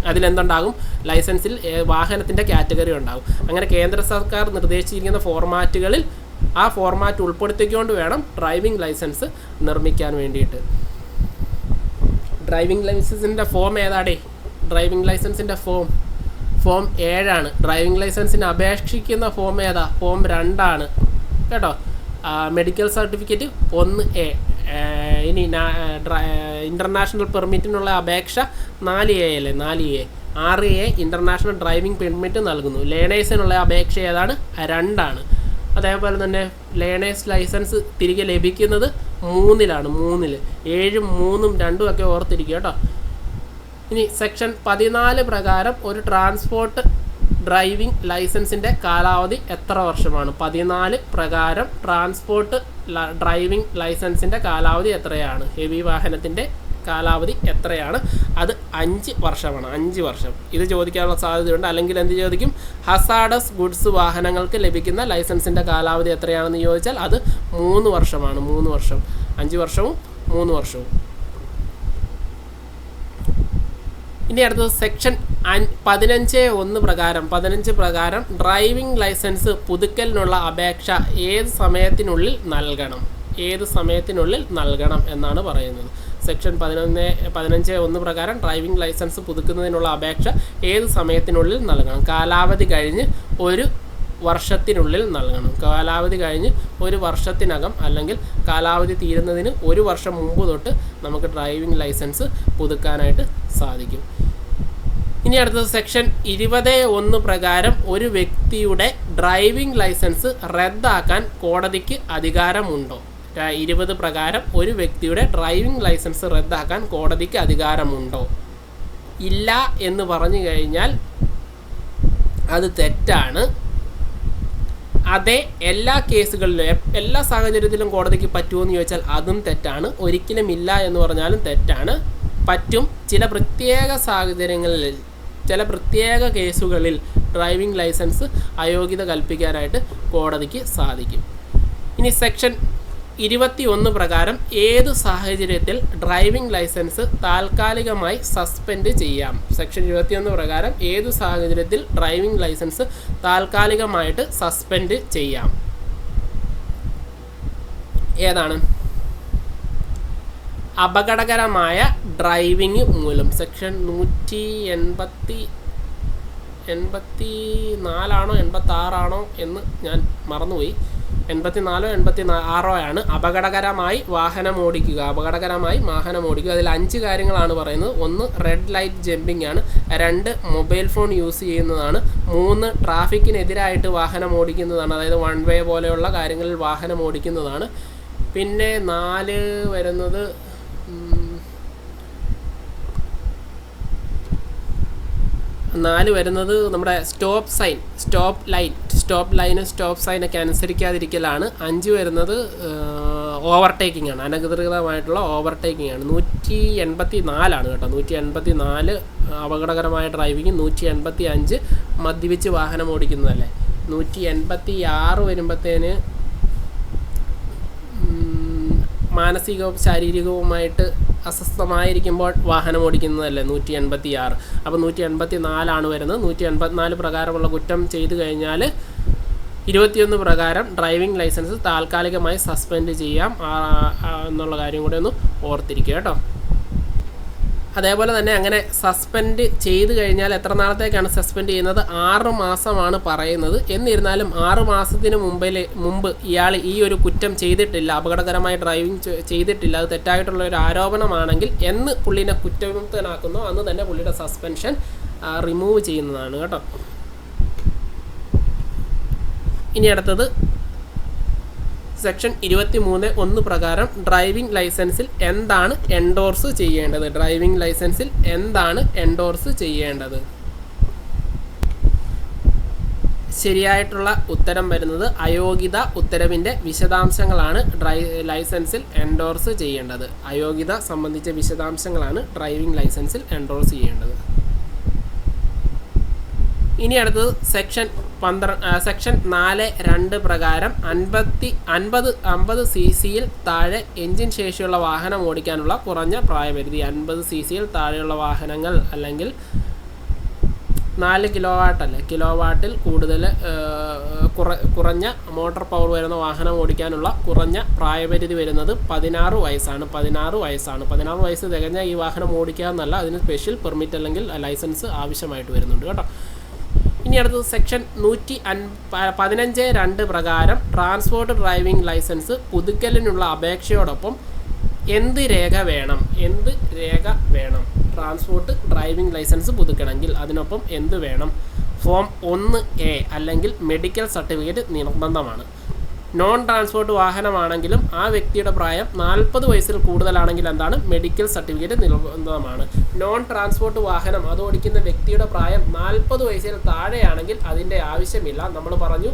അതിലെന്തുണ്ടാകും? ലൈസൻസിൽ വാഹനത്തിൻ്റെ കാറ്റഗറി ഉണ്ടാകും. അങ്ങനെ കേന്ദ്ര സർക്കാർ നിർദ്ദേശിച്ചിരിക്കുന്ന ഫോർമാറ്റുകളിൽ ആ ഫോർമാറ്റ് ഉൾപ്പെടുത്തിക്കൊണ്ട് വേണം ഡ്രൈവിംഗ് ലൈസൻസ് നിർമ്മിക്കാൻ വേണ്ടിയിട്ട്. ഡ്രൈവിംഗ് ലൈസൻസിൻ്റെ ഫോം ഏതാടേ? ഡ്രൈവിംഗ് ലൈസൻസിൻ്റെ ഫോം 7 ഡ്രൈവിംഗ് ലൈസൻസിന് അപേക്ഷിക്കുന്ന ഫോം ഏതാ? ഫോം 2 കേട്ടോ. Medical certificate 1A. ഇനി ഇൻ്റർനാഷണൽ പെർമിറ്റിനുള്ള അപേക്ഷ 4A അല്ലേ? 4A. 6A international driving permit നൽകുന്നു. ലേണേഴ്സിനുള്ള അപേക്ഷ ഏതാണ്? 2. അതേപോലെ തന്നെ ലേണേഴ്സ് ലൈസൻസ് തിരികെ ലഭിക്കുന്നത് 3-ലാണ്. 3-ൽ 7, 3, 2 ഒക്കെ ഓർത്തിരിക്കുക കേട്ടോ. ഇനി സെക്ഷൻ 14 പ്രകാരം ഒരു ട്രാൻസ്പോർട്ട് ഡ്രൈവിംഗ് ലൈസൻസിൻ്റെ കാലാവധി എത്ര വർഷമാണ്? 14 പ്രകാരം ട്രാൻസ്പോർട്ട് ഡ്രൈവിംഗ് ലൈസൻസിൻ്റെ കാലാവധി എത്രയാണ്? ഹെവി വാഹനത്തിൻ്റെ കാലാവധി എത്രയാണ്? അത് 5 വർഷമാണ്. 5 വർഷം. ഇത് ചോദിക്കാനുള്ള സാധ്യതയുണ്ട്. അല്ലെങ്കിൽ എന്ത് ചോദിക്കും? ഹസാഡസ് ഗുഡ്സ് വാഹനങ്ങൾക്ക് ലഭിക്കുന്ന ലൈസൻസിൻ്റെ കാലാവധി എത്രയാണെന്ന് ചോദിച്ചാൽ അത് 3 വർഷമാണ്. 3 വർഷം. 5 വർഷവും 3 വർഷവും. ഇനി അടുത്തത് സെക്ഷൻ 15(1) പ്രകാരം ഡ്രൈവിംഗ് ലൈസൻസ് പുതുക്കലിനുള്ള അപേക്ഷ ഏത് സമയത്തിനുള്ളിൽ നൽകണം എന്നാണ് പറയുന്നത്. സെക്ഷൻ 15(1) പ്രകാരം ഡ്രൈവിംഗ് ലൈസൻസ് പുതുക്കുന്നതിനുള്ള അപേക്ഷ ഏത് സമയത്തിനുള്ളിൽ നൽകണം? കാലാവധി കഴിഞ്ഞ് 1 വർഷത്തിനുള്ളിൽ നൽകണം. കാലാവധി കഴിഞ്ഞ് 1 വർഷത്തിനകം അല്ലെങ്കിൽ കാലാവധി തീരുന്നതിന് 1 വർഷം മുമ്പ് തൊട്ട് നമുക്ക് ഡ്രൈവിംഗ് ലൈസൻസ് പുതുക്കാനായിട്ട് സാധിക്കും. ഇനി അടുത്തത് സെക്ഷൻ 20(1) പ്രകാരം ഒരു വ്യക്തിയുടെ ഡ്രൈവിംഗ് ലൈസൻസ് റദ്ദാക്കാൻ കോടതിക്ക് അധികാരമുണ്ടോ? 20 പ്രകാരം ഒരു വ്യക്തിയുടെ ഡ്രൈവിംഗ് ലൈസൻസ് റദ്ദാക്കാൻ കോടതിക്ക് അധികാരമുണ്ടോ? ഇല്ല എന്ന് പറഞ്ഞു കഴിഞ്ഞാൽ അത് തെറ്റാണ്. അതെ എല്ലാ കേസുകളിലും എല്ലാ സാഹചര്യത്തിലും കോടതിക്ക് പറ്റുമോ ചോദിച്ചാൽ അതും തെറ്റാണ്. ഒരിക്കലും ഇല്ല എന്ന് പറഞ്ഞാലും തെറ്റാണ്. പറ്റും. ചില പ്രത്യേക സാഹചര്യങ്ങളിൽ ചില പ്രത്യേക കേസുകളിൽ ഡ്രൈവിംഗ് ലൈസൻസ് അയോഗ്യത കൽപ്പിക്കാനായിട്ട് കോടതിക്ക് സാധിക്കും. ഇനി സെക്ഷൻ 21 പ്രകാരം ഏത് സാഹചര്യത്തിൽ ഡ്രൈവിംഗ് ലൈസൻസ് താൽക്കാലികമായി സസ്പെൻഡ് ചെയ്യാം? സെക്ഷൻ 21 പ്രകാരം ഏത് സാഹചര്യത്തിൽ ഡ്രൈവിംഗ് ലൈസൻസ് താൽക്കാലികമായിട്ട് സസ്പെൻഡ് ചെയ്യാം? ഏതാണ്? അപകടകരമായ ഡ്രൈവിംഗ് മൂലം. സെക്ഷൻ 184 86 എന്ന് ഞാൻ മറന്നുപോയി. 84 86 ആണ്. അപകടകരമായി വാഹനം ഓടിക്കുക. അതിൽ 5 കാര്യങ്ങളാണ് പറയുന്നത്. 1 റെഡ് ലൈറ്റ് ജമ്പിങ് ആണ്. 2 മൊബൈൽ ഫോൺ യൂസ് ചെയ്യുന്നതാണ്. 3 ട്രാഫിക്കിനെതിരായിട്ട് വാഹനം ഓടിക്കുന്നതാണ്. അതായത് 1 വേ പോലെയുള്ള കാര്യങ്ങളിൽ വാഹനം ഓടിക്കുന്നതാണ്. പിന്നെ 4 വരുന്നത് നമ്മുടെ സ്റ്റോപ്പ് സൈനൊക്കെ അനുസരിക്കാതിരിക്കലാണ്. 5 വരുന്നത് ഓവർടേക്കിംഗ് ആണ്. അനധികൃതമായിട്ടുള്ള ഓവർടേക്കിംഗ് ആണ്. 184 ആണ് കേട്ടോ. 184 അപകടകരമായ ഡ്രൈവിംഗ്. 185 മദ്യപിച്ച് വാഹനം ഓടിക്കുന്നതല്ലേ. 186 വരുമ്പോഴത്തേന് മാനസികവും ശാരീരികവുമായിട്ട് അസ്വസ്ഥമായിരിക്കുമ്പോൾ വാഹനം ഓടിക്കുന്നതല്ലേ 186. അപ്പോൾ 184 വരുന്നത്. 184 പ്രകാരമുള്ള കുറ്റം ചെയ്തു കഴിഞ്ഞാൽ 21 പ്രകാരം ഡ്രൈവിംഗ് ലൈസൻസ് താൽക്കാലികമായി സസ്പെൻഡ് ചെയ്യാം എന്നുള്ള കാര്യം കൂടെ ഒന്ന് ഓർത്തിരിക്കുക കേട്ടോ. അതേപോലെ തന്നെ അങ്ങനെ സസ്പെൻഡ് ചെയ്ത് കഴിഞ്ഞാൽ എത്ര നാളത്തേക്കാണ് സസ്പെൻഡ് ചെയ്യുന്നത്? 6 മാസമാണ് പറയുന്നത്. എന്നിരുന്നാലും 6 മാസത്തിന് മുമ്പ് ഇയാൾ ഈ ഒരു കുറ്റം ചെയ്തിട്ടില്ല, അപകടകരമായ ഡ്രൈവിംഗ് ചെയ്തിട്ടില്ല, അത് തെറ്റായിട്ടുള്ള ഒരു ആരോപണമാണെങ്കിൽ എന്ന് പുള്ളിനെ കുറ്റവിമുക്തനാക്കുന്നോ അന്ന് തന്നെ പുള്ളിയുടെ സസ്പെൻഷൻ റിമൂവ് ചെയ്യുന്നതാണ് കേട്ടോ. ഇനി അടുത്തത് സെക്ഷൻ 23(1) പ്രകാരം ഡ്രൈവിംഗ് ലൈസൻസിൽ എന്താണ് എൻഡോർസ് ചെയ്യേണ്ടത്? ശരിയായിട്ടുള്ള ഉത്തരം വരുന്നത് അയോഗ്യത ഉത്തരവിൻ്റെ വിശദാംശങ്ങളാണ് ലൈസൻസിൽ എൻഡോർസ് ചെയ്യേണ്ടത്. അയോഗ്യത സംബന്ധിച്ച വിശദാംശങ്ങളാണ് ഡ്രൈവിംഗ് ലൈസൻസിൽ എൻഡോർസ് ചെയ്യേണ്ടത്. ഇനി അടുത്തത് സെക്ഷൻ 4(2) പ്രകാരം 50 cc-യിൽ താഴെ എൻജിൻ ശേഷിയുള്ള വാഹനം ഓടിക്കാനുള്ള കുറഞ്ഞ പ്രായപരിധി. 50 cc-യിൽ താഴെയുള്ള വാഹനങ്ങൾ അല്ലെങ്കിൽ 4 കിലോവാട്ടിൽ കൂടുതൽ കുറഞ്ഞ മോട്ടോർ പവർ വരുന്ന വാഹനം ഓടിക്കാനുള്ള കുറഞ്ഞ പ്രായപരിധി വരുന്നത് 16 വയസ്സാണ്. 16 വയസ്സ് തികഞ്ഞ ഈ വാഹനം ഓടിക്കാമെന്നല്ല, അതിന് സ്പെഷ്യൽ പെർമിറ്റ് അല്ലെങ്കിൽ ലൈസൻസ് ആവശ്യമായിട്ട് വരുന്നുണ്ട് കേട്ടോ. ഇനി അടുത്തത് സെക്ഷൻ 115(2) പ്രകാരം ട്രാൻസ്പോർട്ട് ഡ്രൈവിംഗ് ലൈസൻസ് പുതുക്കലിനുള്ള അപേക്ഷയോടൊപ്പം എന്ത് രേഖ വേണം? ട്രാൻസ്പോർട്ട് ഡ്രൈവിംഗ് ലൈസൻസ് പുതുക്കണമെങ്കിൽ അതിനൊപ്പം എന്ത് വേണം? ഫോം 1A അല്ലെങ്കിൽ മെഡിക്കൽ സർട്ടിഫിക്കറ്റ് നിർബന്ധമാണ്. നോൺ ട്രാൻസ്പോർട്ട് വാഹനമാണെങ്കിലും ആ വ്യക്തിയുടെ പ്രായം 40 വയസ്സിൽ കൂടുതലാണെങ്കിൽ എന്താണ്? മെഡിക്കൽ സർട്ടിഫിക്കറ്റ് നിർബന്ധമാണ്. നോൺ ട്രാൻസ്പോർട്ട് വാഹനം അത് ഓടിക്കുന്ന വ്യക്തിയുടെ പ്രായം 40 വയസ്സിൽ താഴെയാണെങ്കിൽ അതിൻ്റെ ആവശ്യമില്ല. നമ്മൾ പറഞ്ഞു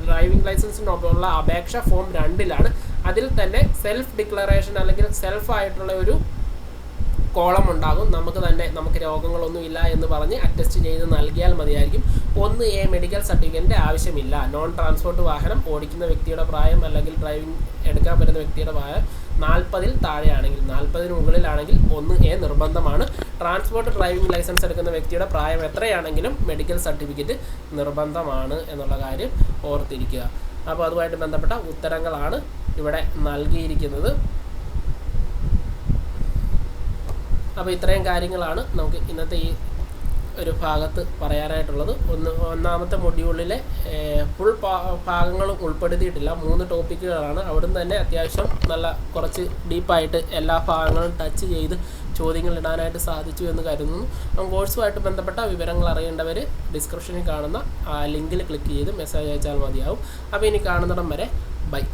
ഡ്രൈവിംഗ് ലൈസൻസിനൊപ്പമുള്ള അപേക്ഷ ഫോം 2 അതിൽ തന്നെ സെൽഫ് ഡിക്ലറേഷൻ അല്ലെങ്കിൽ സെൽഫായിട്ടുള്ള ഒരു കോളം ഉണ്ടാകും. നമുക്ക് രോഗങ്ങളൊന്നും ഇല്ല എന്ന് പറഞ്ഞ് അറ്റസ്റ്റ് ചെയ്ത് നൽകിയാൽ മതിയായിരിക്കും. 1A മെഡിക്കൽ സർട്ടിഫിക്കറ്റിൻ്റെ ആവശ്യമില്ല. നോൺ ട്രാൻസ്പോർട്ട് വാഹനം ഓടിക്കുന്ന വ്യക്തിയുടെ പ്രായം അല്ലെങ്കിൽ ഡ്രൈവിംഗ് എടുക്കാൻ പറ്റുന്ന വ്യക്തിയുടെ പ്രായം 40-ൽ താഴെയാണെങ്കിൽ, 40-ന് മുകളിലാണെങ്കിൽ 1A നിർബന്ധമാണ്. ട്രാൻസ്പോർട്ട് ഡ്രൈവിംഗ് ലൈസൻസ് എടുക്കുന്ന വ്യക്തിയുടെ പ്രായം എത്രയാണെങ്കിലും മെഡിക്കൽ സർട്ടിഫിക്കറ്റ് നിർബന്ധമാണ് എന്നുള്ള കാര്യം ഓർത്തിരിക്കുക. അപ്പോൾ അതുമായിട്ട് ബന്ധപ്പെട്ട ഉത്തരങ്ങളാണ് ഇവിടെ നൽകിയിരിക്കുന്നത്. അപ്പോൾ ഇത്രയും കാര്യങ്ങളാണ് നമുക്ക് ഇന്നത്തെ ഈ ഒരു ഭാഗത്ത് പറയാനായിട്ടുള്ളത്. ഒന്നാമത്തെ മൊഡ്യൂളിലെ ഫുൾ ഭാഗങ്ങളും ഉൾപ്പെടുത്തിയിട്ടില്ല. 3 ടോപ്പിക്കുകളാണ്. അവിടുന്ന് തന്നെ അത്യാവശ്യം നല്ല കുറച്ച് ഡീപ്പായിട്ട് എല്ലാ ഭാഗങ്ങളും ടച്ച് ചെയ്ത് ചോദ്യങ്ങൾ ഇടാനായിട്ട് സാധിച്ചു എന്ന് കരുതുന്നു. കോഴ്സുമായിട്ട് ബന്ധപ്പെട്ട വിവരങ്ങൾ അറിയേണ്ടവർ ഡിസ്ക്രിപ്ഷനിൽ കാണുന്ന ലിങ്കിൽ ക്ലിക്ക് ചെയ്ത് മെസ്സേജ് അയച്ചാൽ മതിയാവും. അപ്പോൾ ഇനി കാണുന്നിടം വരെ ബൈ.